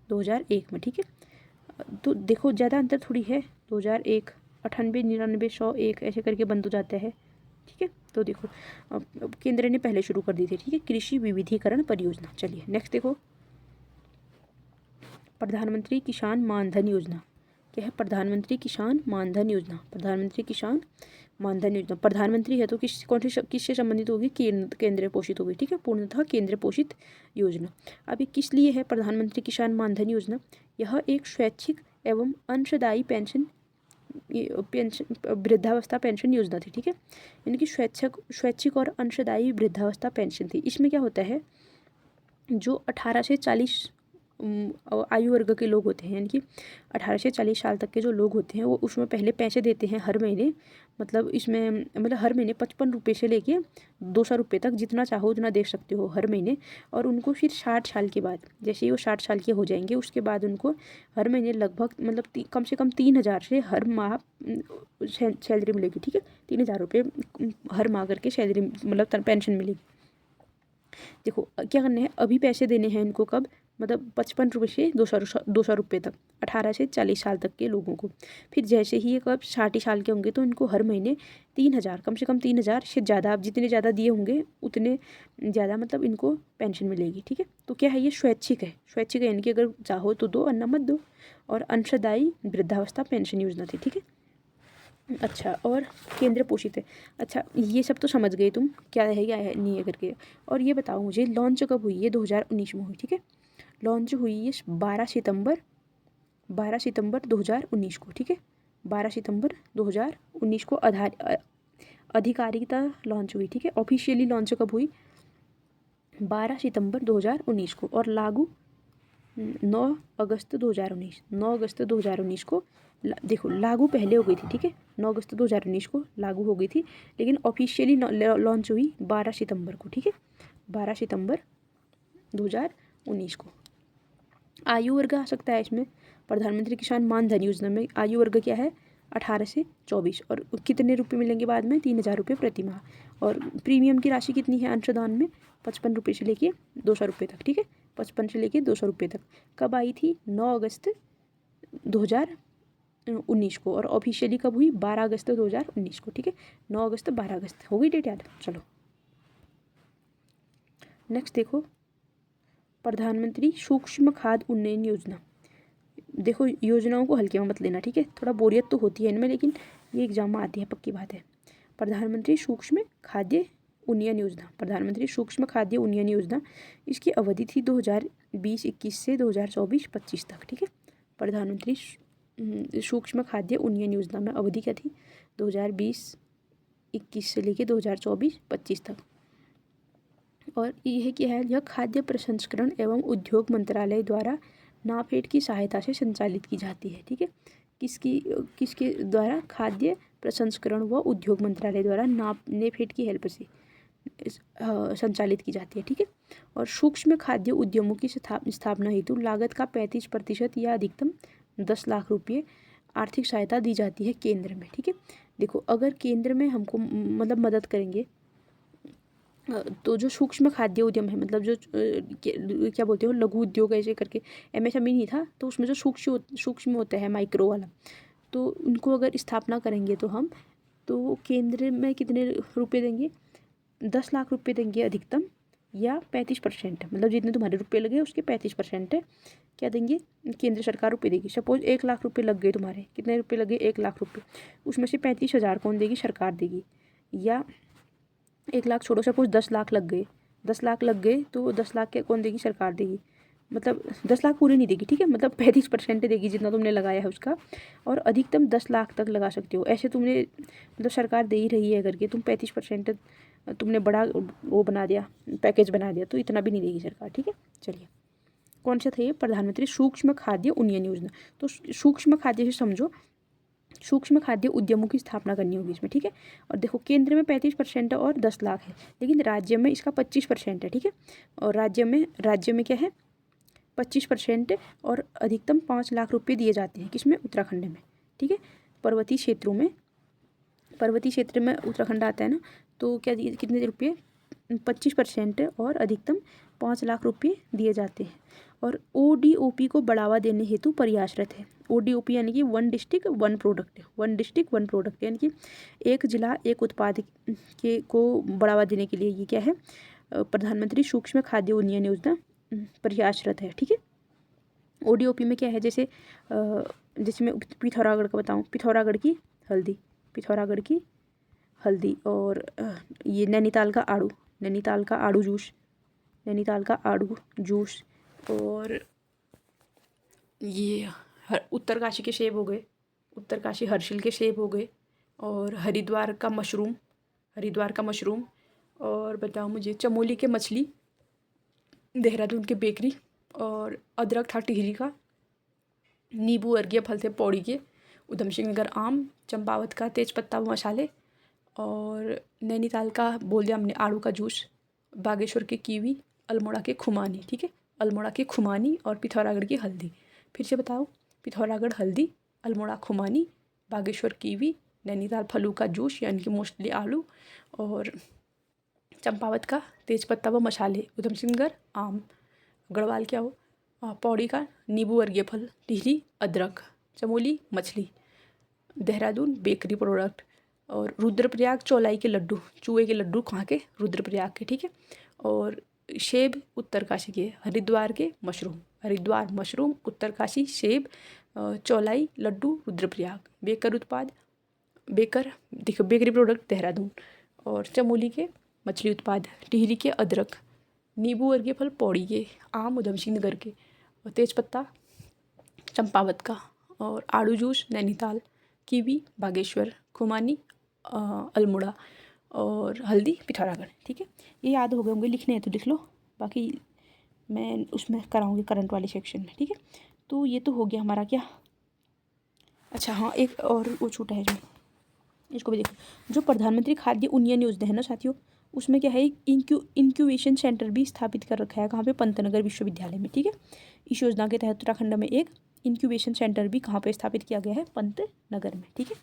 2001 में, ठीक है। तो देखो ज़्यादा अंतर थोड़ी है, 2001, 98, 99, 100, 1 ऐसे करके बंद हो जाता है, ठीक है। तो देखो केंद्र ने पहले शुरू कर दी थी, ठीक है, कृषि विविधीकरण परियोजना। चलिए नेक्स्ट देखो, प्रधानमंत्री किसान मानधन योजना। क्या है? प्रधानमंत्री किसान मानधन योजना। प्रधानमंत्री किसान मानधन योजना, प्रधानमंत्री है तो किससे संबंधित होगी? केंद्र पोषित होगी, ठीक है। पूर्णतः केंद्र पोषित योजना। अब ये किस लिए है प्रधानमंत्री किसान मानधन योजना? यह एक स्वैच्छिक एवं अंशदायी पेंशन वृद्धावस्था पेंशन योजना थी, ठीक है। यानी कि स्वैच्छिक और अंशदायी वृद्धावस्था पेंशन थी। इसमें क्या होता है, जो 18 से 40 आयु वर्ग के लोग होते हैं, यानी कि 18 से 40 साल तक के जो लोग होते हैं, वो उसमें पहले पैसे देते हैं हर महीने। मतलब इसमें मतलब हर महीने 55 रुपये से लेके 200 रुपये तक, जितना चाहो उतना दे सकते हो हर महीने। और उनको फिर 60 साल के बाद, जैसे ही वो 60 साल के हो जाएंगे, उसके बाद उनको हर महीने लगभग मतलब कम से कम 3,000 से हर माह सैलरी मिलेगी, ठीक है। 3,000 रुपये हर माह करके सैलरी मतलब पेंशन मिलेगी। देखो क्या करना है, अभी पैसे देने हैं इनको, कब? मतलब 55 रुपये से 200 रुपये तक 18 से 40 साल तक के लोगों को। फिर जैसे ही ये कब 60 साल के होंगे तो इनको हर महीने 3,000, कम से कम 3,000 से ज़्यादा, आप जितने ज़्यादा दिए होंगे उतने ज़्यादा मतलब इनको पेंशन मिलेगी। ठीक है, तो क्या है, ये स्वैच्छिक है। स्वैच्छिक है यानी कि अगर चाहो तो दो, अन्ना मत दो। और अंशदायी वृद्धावस्था पेंशन योजना थी। ठीक है, अच्छा, और केंद्र पोषित है। अच्छा, ये सब तो समझ गए तुम, क्या है नहीं है करके। और ये बताओ मुझे, लॉन्च कब हुई? ये 2019 में हुई। ठीक है, लॉन्च हुई ये 12 सितंबर 2019 को। ठीक है, 12 सितंबर 2019 को अधिकारिकता लॉन्च हुई। ठीक है, ऑफिशियली लॉन्च कब हुई? 12 सितंबर 2019 को। और लागू 9 अगस्त 2019, 9 अगस्त 2019 को। देखो, लागू पहले हो गई थी। ठीक है, 9 अगस्त 2019 को लागू हो गई थी, लेकिन ऑफिशियली लॉन्च हुई 12 सितंबर को। ठीक है, 12 सितंबर 2019 को। आयु वर्ग आ सकता है इसमें। प्रधानमंत्री किसान मान धन योजना में आयु वर्ग क्या है? 18 से 24। और कितने रुपए मिलेंगे बाद में? 3,000 रुपये प्रति माह। और प्रीमियम की राशि कितनी है अंशदान में? 55 रुपये से लेके 200 रुपये तक। ठीक है, 55 से लेके 200 रुपये तक। कब आई थी? 9 अगस्त 2019 को। और ऑफिशियली कब हुई? 12 अगस्त 2019 को। ठीक है, 9 अगस्त 12 अगस्त हो गई डेट याद? चलो नेक्स्ट देखो, प्रधानमंत्री सूक्ष्म खाद उन्नयन योजना। देखो, योजनाओं को हल्के में मत लेना। ठीक है, थोड़ा बोरियत तो होती है इनमें, लेकिन ये एग्जाम में आती है, पक्की बात है। प्रधानमंत्री सूक्ष्म खाद्य उन्नयन योजना, प्रधानमंत्री सूक्ष्म खाद्य उन्नयन योजना, इसकी अवधि थी 2020-21 से 2024-25 तक। ठीक है, प्रधानमंत्री सूक्ष्म खाद्य उन्नयन योजना में अवधि क्या थी? 2020-21 से लेके 2024-25 तक। और यह क्या है? यह खाद्य प्रसंस्करण एवं उद्योग मंत्रालय द्वारा नाफेड की सहायता से संचालित की जाती है। ठीक है, किसके द्वारा? खाद्य प्रसंस्करण व उद्योग मंत्रालय द्वारा नेफेड की हेल्प से संचालित की जाती है। ठीक है, और सूक्ष्म खाद्य उद्यमों की स्थापना हेतु लागत का 35% या अधिकतम 10 लाख रुपये आर्थिक सहायता दी जाती है केंद्र में। ठीक है, देखो, अगर केंद्र में हमको मतलब मदद करेंगे तो जो सूक्ष्म खाद्य उद्यम है, मतलब जो क्या बोलते हो, लघु उद्योग ऐसे करके, MSME नहीं था, तो उसमें जो सूक्ष्म होता है, माइक्रो वाला, तो उनको अगर स्थापना करेंगे तो हम, तो केंद्र में कितने रुपए देंगे? 10 लाख रुपए देंगे अधिकतम, या 35%, मतलब जितने तुम्हारे रुपए लगे उसके 35% है क्या देंगे? केंद्र सरकार रुपए देगी। सपोज 1 लाख रुपए लग गए तुम्हारे, कितने रुपए लगे? 1 लाख रुपए, उसमें से 35,000 कौन देगी? सरकार देगी। या 1 लाख छोड़ो, सपोज 10 लाख लग गए, 10 लाख लग गए तो 10 लाख के कौन देगी? सरकार देगी। मतलब 10 लाख पूरे नहीं देगी। ठीक है, मतलब 35% देगी जितना तुमने लगाया है उसका। और अधिकतम 10 लाख तक लगा सकते हो। ऐसे तुमने मतलब सरकार दे ही रही है करके तुम 35% तुमने बड़ा वो बना दिया, पैकेज बना दिया, तो इतना भी नहीं देगी सरकार। ठीक है, चलिए, कौन सा था ये? प्रधानमंत्री सूक्ष्म खाद्य उन्नयन योजना। तो सूक्ष्म खाद्य से समझो, सूक्ष्म खाद्य उद्यमों की स्थापना करनी होगी इसमें। ठीक है, और देखो, केंद्र में 35% और 10 लाख है, लेकिन राज्य में इसका 25% है। ठीक है, और राज्य में क्या है? 25% और अधिकतम 5 लाख रुपए दिए जाते हैं। किसमें? उत्तराखंड में। ठीक है, पर्वतीय क्षेत्र में उत्तराखंड आता है ना, तो क्या दिए? कितने रुपये? 25% और अधिकतम 5 लाख रुपये दिए जाते हैं। और ODOP को बढ़ावा देने हेतु प्रयासरत है। ODOP यानी कि 1 डिस्ट्रिक्ट 1 प्रोडक्ट, 1 डिस्ट्रिक्ट 1 प्रोडक्ट, यानी कि एक जिला एक उत्पाद के को बढ़ावा देने के लिए ये क्या है? प्रधानमंत्री सूक्ष्म खाद्य उन्नयन योजना प्रयासरत है। ठीक है, ODOP में क्या है? जैसे मैं पिथौरागढ़ का बताऊँ, पिथौरागढ़ की हल्दी, और ये नैनीताल का आड़ू जूस, और ये उत्तरकाशी के सेब हो गए, उत्तरकाशी हर्षिल के सेब हो गए, और हरिद्वार का मशरूम, और बताओ मुझे, चमोली के मछली, देहरादून के बेकरी, और अदरक था टिहरी का, नींबू वर्गीय फल थे पौड़ी के, उधम सिंह नगर आम, चंपावत का तेजपत्ता मसाले, और नैनीताल का बोल दिया हमने आड़ू का जूस, बागेश्वर के कीवी, अल्मोड़ा के खुमानी। ठीक है, अल्मोड़ा के खुमानी और पिथौरागढ़ की हल्दी। फिर से बताओ, पिथौरागढ़ हल्दी, अल्मोड़ा खुमानी, बागेश्वर कीवी, नैनीताल फलू का जूस यानी कि मोस्टली आलू, और चंपावत का तेजपत्ता व मसाले, उधम सिंह नगर आम, गढ़वाल क्या हो? पौड़ी का नींबू वर्गीय फल, टिहरी अदरक, चमोली मछली, देहरादून बेकरी प्रोडक्ट, और रुद्रप्रयाग चौलाई के लड्डू, चूहे के लड्डू कहाँ के? रुद्रप्रयाग के, ठीक है। और सेब उत्तरकाशी के, हरिद्वार के मशरूम, हरिद्वार मशरूम, उत्तरकाशी सेब, चौलाई लड्डू रुद्रप्रयाग। बेकर उत्पाद, बेकर देखो बेकरी प्रोडक्ट देहरादून, और चमोली के मछली उत्पाद, टिहरी के अदरक, नींबू वर्गीय फल पौड़ी के, आम उधम सिंह नगर के, और तेजपत्ता चंपावत का, और आड़ू जूस नैनीताल, कीवी बागेश्वर, खुमानी अल्मोड़ा, और हल्दी पिथौरागढ़, ठीक है। ये याद हो गए होंगे, लिखने हैं तो लिख लो, बाकी मैं उसमें कराऊंगी करंट वाले सेक्शन में, ठीक है। तो ये तो हो गया हमारा क्या, अच्छा हाँ एक और वो छूटा है जो, इसको भी देखो। जो प्रधानमंत्री खाद्य उन्नयन योजना है ना साथियों, उसमें क्या है, इंक्यूबेशन सेंटर भी स्थापित कर रखा है, कहाँ पे? पंतनगर विश्वविद्यालय में, ठीक है। इस योजना के तहत उत्तराखंड में एक इंक्यूबेशन सेंटर भी कहाँ पे स्थापित किया गया है? पंतनगर में, ठीक है।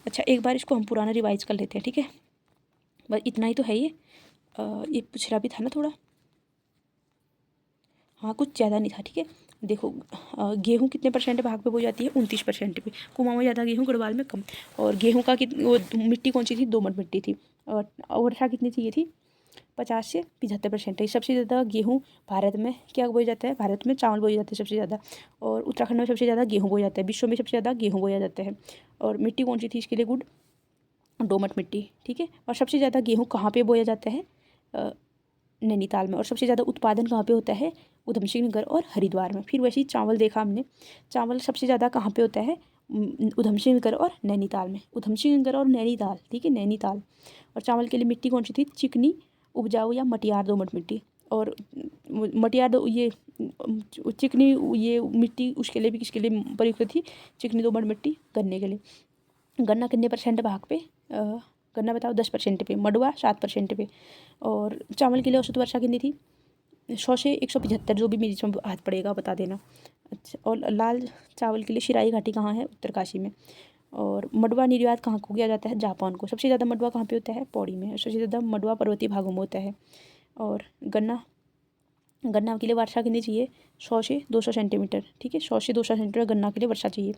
अच्छा एक बार इसको हम पुराना रिवाइज कर लेते हैं, ठीक है। बस इतना ही तो है ये पिछड़ा भी था ना थोड़ा, हाँ कुछ ज़्यादा नहीं था, ठीक है। देखो गेहूँ कितने परसेंट भाग पे बोई जाती है? 29% पे। कुमाऊं में ज़्यादा गेहूँ, गढ़वाल में कम। और गेहूँ का वो मिट्टी कौन सी थी? दोमट मिट्टी थी। और वर्षा कितनी चाहिए थी? 50 से 75%। सबसे ज़्यादा गेहूँ भारत में क्या बोया जाता है? भारत में चावल बोए जाते हैं सबसे ज़्यादा, और उत्तराखंड में सबसे ज़्यादा गेहूँ बोया जाता है, विश्व में सबसे ज़्यादा गेहूँ बोया जाता है। और मिट्टी कौन सी थी इसके लिए? गुड दोमट मिट्टी, ठीक है। और सबसे ज़्यादा गेहूँ कहाँ पे बोया जाता है? नैनीताल में। और सबसे ज़्यादा उत्पादन कहाँ पे होता है? उधम सिंह नगर और हरिद्वार में। फिर वैसे ही चावल देखा हमने, चावल सबसे ज़्यादा कहाँ पे होता है? उधम सिंह नगर और नैनीताल में। उधम सिंह नगर और नैनीताल, ठीक है, नैनीताल। और चावल के लिए मिट्टी कौन सी थी? चिकनी उपजाऊ या मटियार दोमट मिट्टी। और मटियार ये चिकनी ये मिट्टी उसके लिए भी किसके लिए प्रयुक्त थी? चिकनी दोमट मिट्टी गन्ने के लिए। गन्ना कितने परसेंट भाग पे? गन्ना बताओ 10% पे, मडुआ 7% पे। और चावल के लिए औसत वर्षा कितनी थी? 100 से 175, जो भी बीच में हाथ पड़ेगा बता देना। अच्छा और लाल चावल के लिए शिराई घाटी कहाँ है? उत्तरकाशी में। और मडुआ निर्यात कहाँ को किया जाता है? जापान को। सबसे ज़्यादा मडुआ कहाँ पे होता है? पौड़ी में। सबसे ज़्यादा मडुआ पर्वतीय भागों में होता है। और गन्ना के लिए वर्षा कितनी चाहिए? 100 से 200 सेंटीमीटर, ठीक है। 100 से 200 सेंटीमीटर गन्ना के लिए वर्षा चाहिए।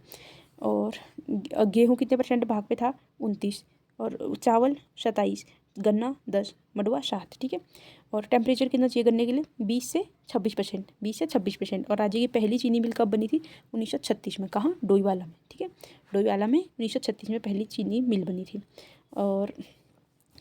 और गेहूँ कितने परसेंट भाग पे था? 29। और चावल 27, गन्ना 10, मडुआ 7, ठीक है। और टेम्परेचर कितना चाहिए गन्ने के लिए? 20 से 26%, 20 से 26%। और राज्य की पहली चीनी मिल कब बनी थी? 1936 में। कहाँ? डोईवाला में, ठीक है। डोईवाला में 1936 में पहली चीनी मिल बनी थी। और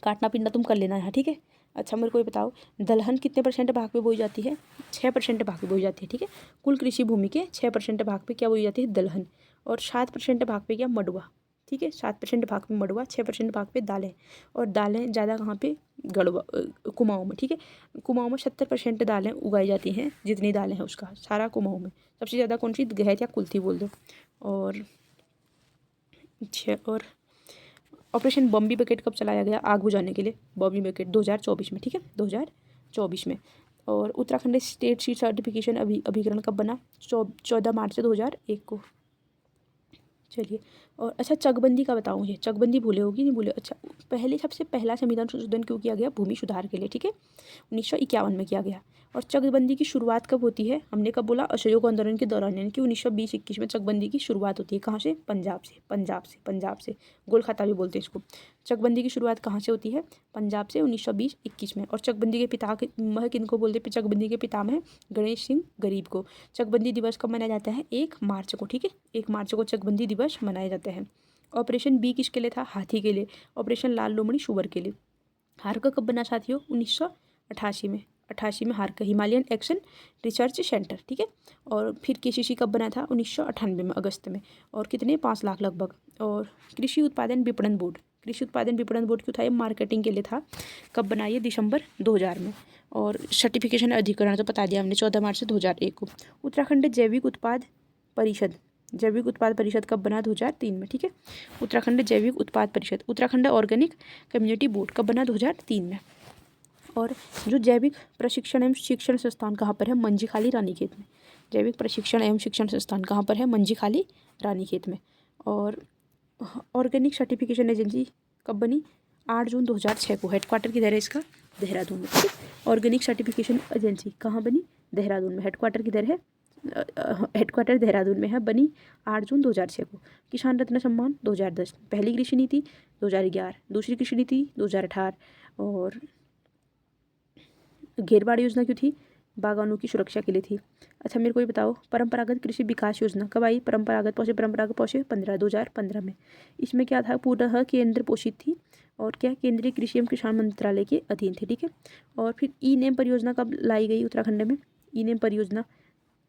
काटना पीटना तुम कर लेना यहाँ, ठीक है। अच्छा मेरे को ये बताओ, दलहन कितने परसेंट भाग पे बोई जाती है? 6% भाग पे बोई जाती है, ठीक है। कुल कृषि भूमि के 6% भाग पे क्या बोई जाती है? दलहन। और 7% भाग पे क्या? मडुआ, ठीक है। 7% भाग पे मडुआ, 6% भाग पे दालें। और दालें ज़्यादा कहाँ पे? कुमाऊँ में, ठीक है। कुमाऊँ में 70% दालें उगाई जाती हैं, जितनी दालें हैं उसका सारा कुमाऊँ में। सबसे ज़्यादा कौन सी? गहत या कुल्थी बोल दो। और और ऑपरेशन बॉम्बी बकेट कब चलाया गया? आग बुझाने के लिए बॉम्बी बकेट 2024 में, ठीक है, 2024 में। और उत्तराखंड स्टेट सीड सर्टिफिकेशन अभिकरण कब बना? 14 मार्च से 2001 को। चलिए और अच्छा चकबंदी का बताऊँ मुझे, चकबंदी भूले होगी नहीं भूले? अच्छा सबसे पहला संविधान संशोधन क्यों किया गया? भूमि सुधार के लिए, ठीक है, 1951 में किया गया। और चकबंदी की शुरुआत कब होती है? हमने कब बोला? असहयोग आंदोलन के दौरान, यानी कि 1920-21 में चकबंदी की शुरुआत होती है। कहाँ से? पंजाब से गोल खाता भी बोलते हैं इसको। चकबंदी की शुरुआत कहाँ से होती है? पंजाब से 1920-21 में। और चकबंदी के पिता किनको बोलते हैं? चकबंदी के पितामह गणेश सिंह गरीब को। चकबंदी दिवस कब मनाया जाता है? 1 मार्च को, ठीक है, 1 मार्च को चकबंदी दिवस मनाया जाता है। ऑपरेशन बी किसके लिए था? हाथी के लिए। ऑपरेशन लाल लोमड़ी शुगर के लिए। हार्क कब बना साथियों? 1988 में। 88 में hark, Himalayan action research centre, ठीक है। और फिर केसीसी कब बना था? 1998 में, अगस्त में। और कितने? 5 लाख लगभग। और कृषि उत्पादन विपणन बोर्ड, कृषि उत्पादन विपणन बोर्ड क्यों था? ये मार्केटिंग के लिए था। कब बना? ये दिसंबर 2000 में। और सर्टिफिकेशन अधिकरण तो बता दिया हमने, 14 मार्च 2001 को। उत्तराखंड जैविक उत्पाद परिषद, जैविक उत्पाद परिषद कब बना? 2003 में, ठीक है। उत्तराखंड जैविक उत्पाद परिषद। उत्तराखंड ऑर्गेनिक कम्युनिटी बोर्ड कब बना? 2003 में। और जो जैविक प्रशिक्षण एवं शिक्षण संस्थान कहाँ पर है? मंजीखाली रानीखेत में। जैविक प्रशिक्षण एवं शिक्षण संस्थान कहाँ पर है? मंजीखाली रानीखेत में। और ऑर्गेनिक सर्टिफिकेशन एजेंसी कब बनी? 8 जून 2006 को। हेडक्वार्टर किधर है इसका? देहरादून में, ठीक है। ऑर्गेनिक सर्टिफिकेशन एजेंसी कहाँ बनी? देहरादून में। हेडक्वार्टर किधर है? हेडक्वार्टर देहरादून में है, बनी 8 जून 2006 को। किसान रत्न सम्मान 2010, पहली कृषि नीति 2011, दूसरी कृषि नीति 2018। और घेरबाड़ योजना क्यों थी? बागवानों की सुरक्षा के लिए थी। अच्छा मेरे को ये बताओ, परंपरागत कृषि विकास योजना कब आई? परंपरागत पौषे 2015 में। इसमें क्या था? पूर्णतः केंद्र पोषित थी और क्या केंद्रीय कृषि एवं किसान मंत्रालय के अधीन थी, ठीक है। और फिर ई नेम परियोजना कब लाई गई उत्तराखंड में? ई नेम परियोजना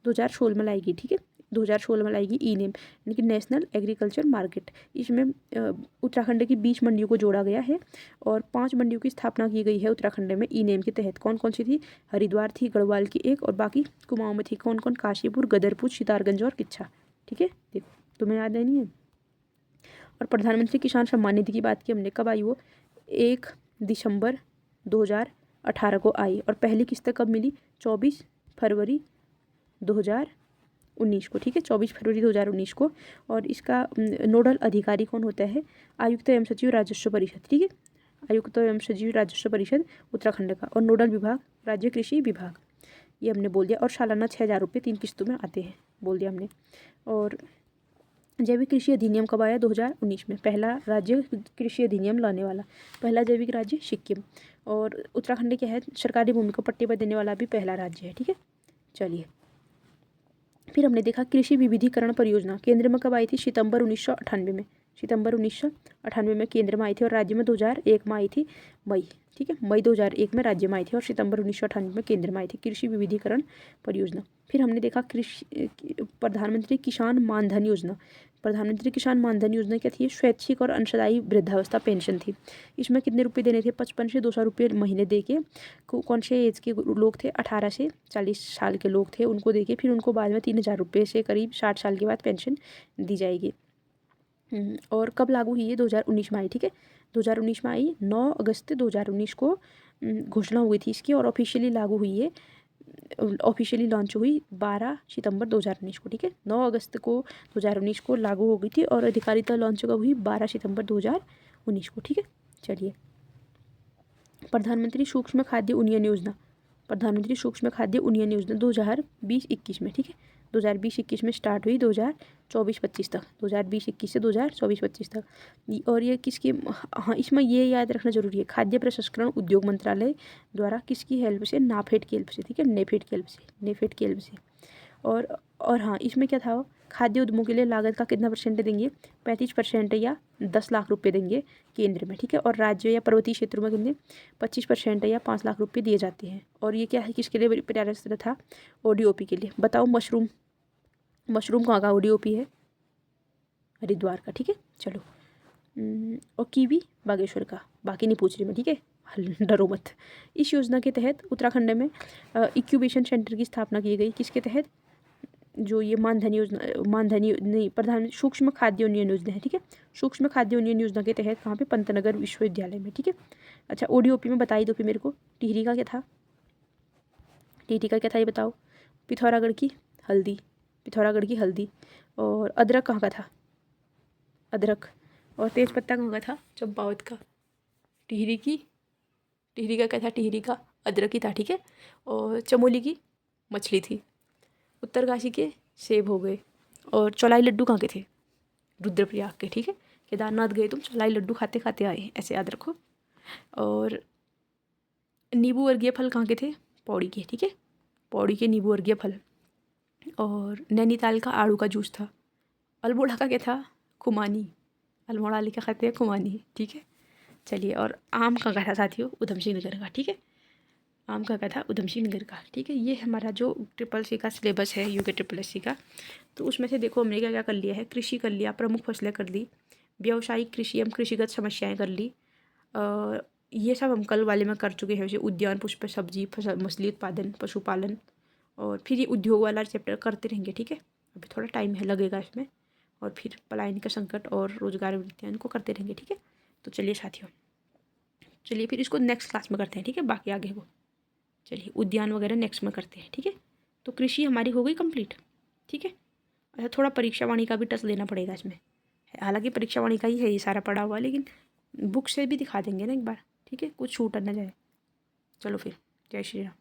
2016 में लाई गई, ठीक है। 2016 में लाएगी ई नेम यानी कि नेशनल एग्रीकल्चर मार्केट। इसमें उत्तराखंड की 20 मंडियों को जोड़ा गया है और 5 मंडियों की स्थापना की गई है उत्तराखंड में ई नेम के तहत। कौन कौन सी थी? हरिद्वार थी, गढ़वाल की एक, और बाकी कुमाऊं में थी। कौन कौन? काशीपुर, गदरपुर, सितारगंज और किच्छा, ठीक है। देखो तुम्हें याद है नहीं है। और प्रधानमंत्री किसान सम्मान निधि की बात की हमने, कब आई वो? 1 दिसंबर 2018 को आई। और पहली किस्त कब मिली? 24 फरवरी 2019 को, ठीक है। 24 फरवरी 2019 को। और इसका नोडल अधिकारी कौन होता है? आयुक्त एवं सचिव राजस्व परिषद, ठीक है। आयुक्त एवं सचिव राजस्व परिषद उत्तराखंड का। और नोडल विभाग राज्य कृषि विभाग, ये हमने बोल दिया। और सालाना 6,000 रुपये 3 किस्तों में आते हैं, बोल दिया हमने। और जैविक कृषि अधिनियम कब आया? 2019 में। पहला राज्य कृषि अधिनियम लाने वाला पहला जैविक राज्य सिक्किम। और उत्तराखंड क्या है? सरकारी भूमि को पट्टे पर देने वाला भी पहला राज्य है, ठीक है। चलिए फिर हमने देखा कृषि विविधीकरण परियोजना केंद्र में कब आई थी? सितंबर 1998 में। सितंबर 1998 में केंद्र में आई थी और राज्य में 2001 में आई थी, मई, ठीक है। मई 2001 में राज्य में आई थी और सितंबर 1998 में केंद्र में आई थी कृषि विविधीकरण परियोजना। फिर हमने देखा कृषि प्रधानमंत्री किसान मानधन योजना। प्रधानमंत्री किसान मानधन योजना क्या थी? स्वैच्छिक और अंशदायी वृद्धावस्था पेंशन थी। इसमें कितने रुपए देने थे? 55 से 200 रुपये महीने दे के कौन से एज के लोग थे? 18 से 40 साल के लोग थे, उनको देके फिर उनको बाद में 3,000 रुपये से करीब 60 साल के बाद पेंशन दी जाएगी। और कब लागू हुई है? 2019 में आई, ठीक है। 2019 में आई, 9 अगस्त 2019 को घोषणा हुई थी इसकी और ऑफिशियली लागू हुई है, ऑफिशियली लॉन्च हुई 12 सितंबर 2019 को, ठीक है। 9 अगस्त को 2019 को लागू हो गई थी और अधिकारिता लॉन्च कब हुई? 12 सितंबर 2019 को, ठीक है। चलिए प्रधानमंत्री सूक्ष्म खाद्य उन्नयन योजना। प्रधानमंत्री सूक्ष्म खाद्य उन्नयन योजना 2020-21 में, ठीक है। 2020-21 में स्टार्ट हुई, 2024-25 तक, 2020-21 से 2024-25 तक। और ये किसकी? हाँ इसमें ये याद रखना जरूरी है, खाद्य प्रसंस्करण उद्योग मंत्रालय द्वारा किसकी हेल्प से? नाफेड की हेल्प से, ठीक है। नेफेड की हेल्प से, नेफेड की हेल्प से। और हाँ इसमें क्या था? खाद्य उद्यमों के लिए लागत का कितना परसेंट देंगे? 35% या 10 लाख रुपए देंगे केंद्र में, ठीक है। और राज्य या पर्वतीय क्षेत्रों में कितने? 25% या 5 लाख रुपए दिए जाते हैं। और ये क्या है? किसके लिए प्रयास था? ODOP के लिए। बताओ मशरूम कहाँ का ODOP है? हरिद्वार का, ठीक है। चलो और कीवी बागेश्वर का। बाकी नहीं पूछ रही मैं, ठीक है, डरो मत। इस योजना के तहत उत्तराखंड में इंक्यूबेशन सेंटर की स्थापना की गई। किसके तहत? जो ये प्रधान सूक्ष्म खाद्य उन्नयन योजना है, ठीक है। सूक्ष्म खाद्य उन्नयन योजना के तहत कहाँ पे? पंतनगर विश्वविद्यालय में, ठीक है। अच्छा ODOP में बताई दो फिर मेरे को। टिहरी का क्या था? टिहरी का क्या था ये बताओ। पिथौरागढ़ की हल्दी। और अदरक कहाँ का था? अदरक। और तेज पत्ता कहाँ का था? चंपावत का। टिहरी का क्या था? टिहरी का अदरक ही था, ठीक है। और चमोली की मछली थी। उत्तरकाशी के सेब हो गए। और चौलाई लड्डू कहाँ के थे? रुद्रप्रयाग के, ठीक है। केदारनाथ गए तुम, चौलाई लड्डू खाते खाते आए, ऐसे याद रखो। और नींबू वर्गीय फल कहाँ के थे? पौड़ी के, ठीक है। पौड़ी के नींबू वर्गीय फल। और नैनीताल का आड़ू का जूस था। अल्मोड़ा का क्या था? खुमानी। अल्मोड़ा लिखा खाते हैं खुमानी, ठीक है। चलिए और आम का क्या था साथियों? उधम सिंह नगर का, ठीक है। आम का क्या था? उधम सिंह नगर का, ठीक है। ये हमारा जो SSC का सिलेबस है, UK SSC का, तो उसमें से देखो हमने क्या क्या कर लिया है। कृषि कर लिया, प्रमुख फसलें कर ली, व्यावसायिक कृषि एवं कृषिगत समस्याएं कर ली। ये सब हम कल वाले में कर चुके हैं। जैसे उद्यान, पुष्प, सब्जी, फसल, मछली उत्पादन, पशुपालन। और फिर ये उद्योग वाला चैप्टर करते रहेंगे, ठीक है। अभी थोड़ा टाइम है लगेगा इसमें। और फिर पलायन का संकट और रोजगार वृत्तियाँ इनको करते रहेंगे, ठीक है। तो चलिए साथियों, चलिए फिर इसको नेक्स्ट क्लास में करते हैं, ठीक है। बाकी आगे को चलिए उद्यान वगैरह नेक्स्ट में करते हैं, ठीक है। तो कृषि हमारी हो गई कंप्लीट, ठीक है। अच्छा थोड़ा परीक्षा वाणी का भी टच लेना पड़ेगा इसमें। हालांकि परीक्षा वाणी का ही है ये सारा पढ़ा हुआ, लेकिन बुक से भी दिखा देंगे ना एक बार, ठीक है, कुछ छूट ना जाए। चलो फिर, जय श्री राम।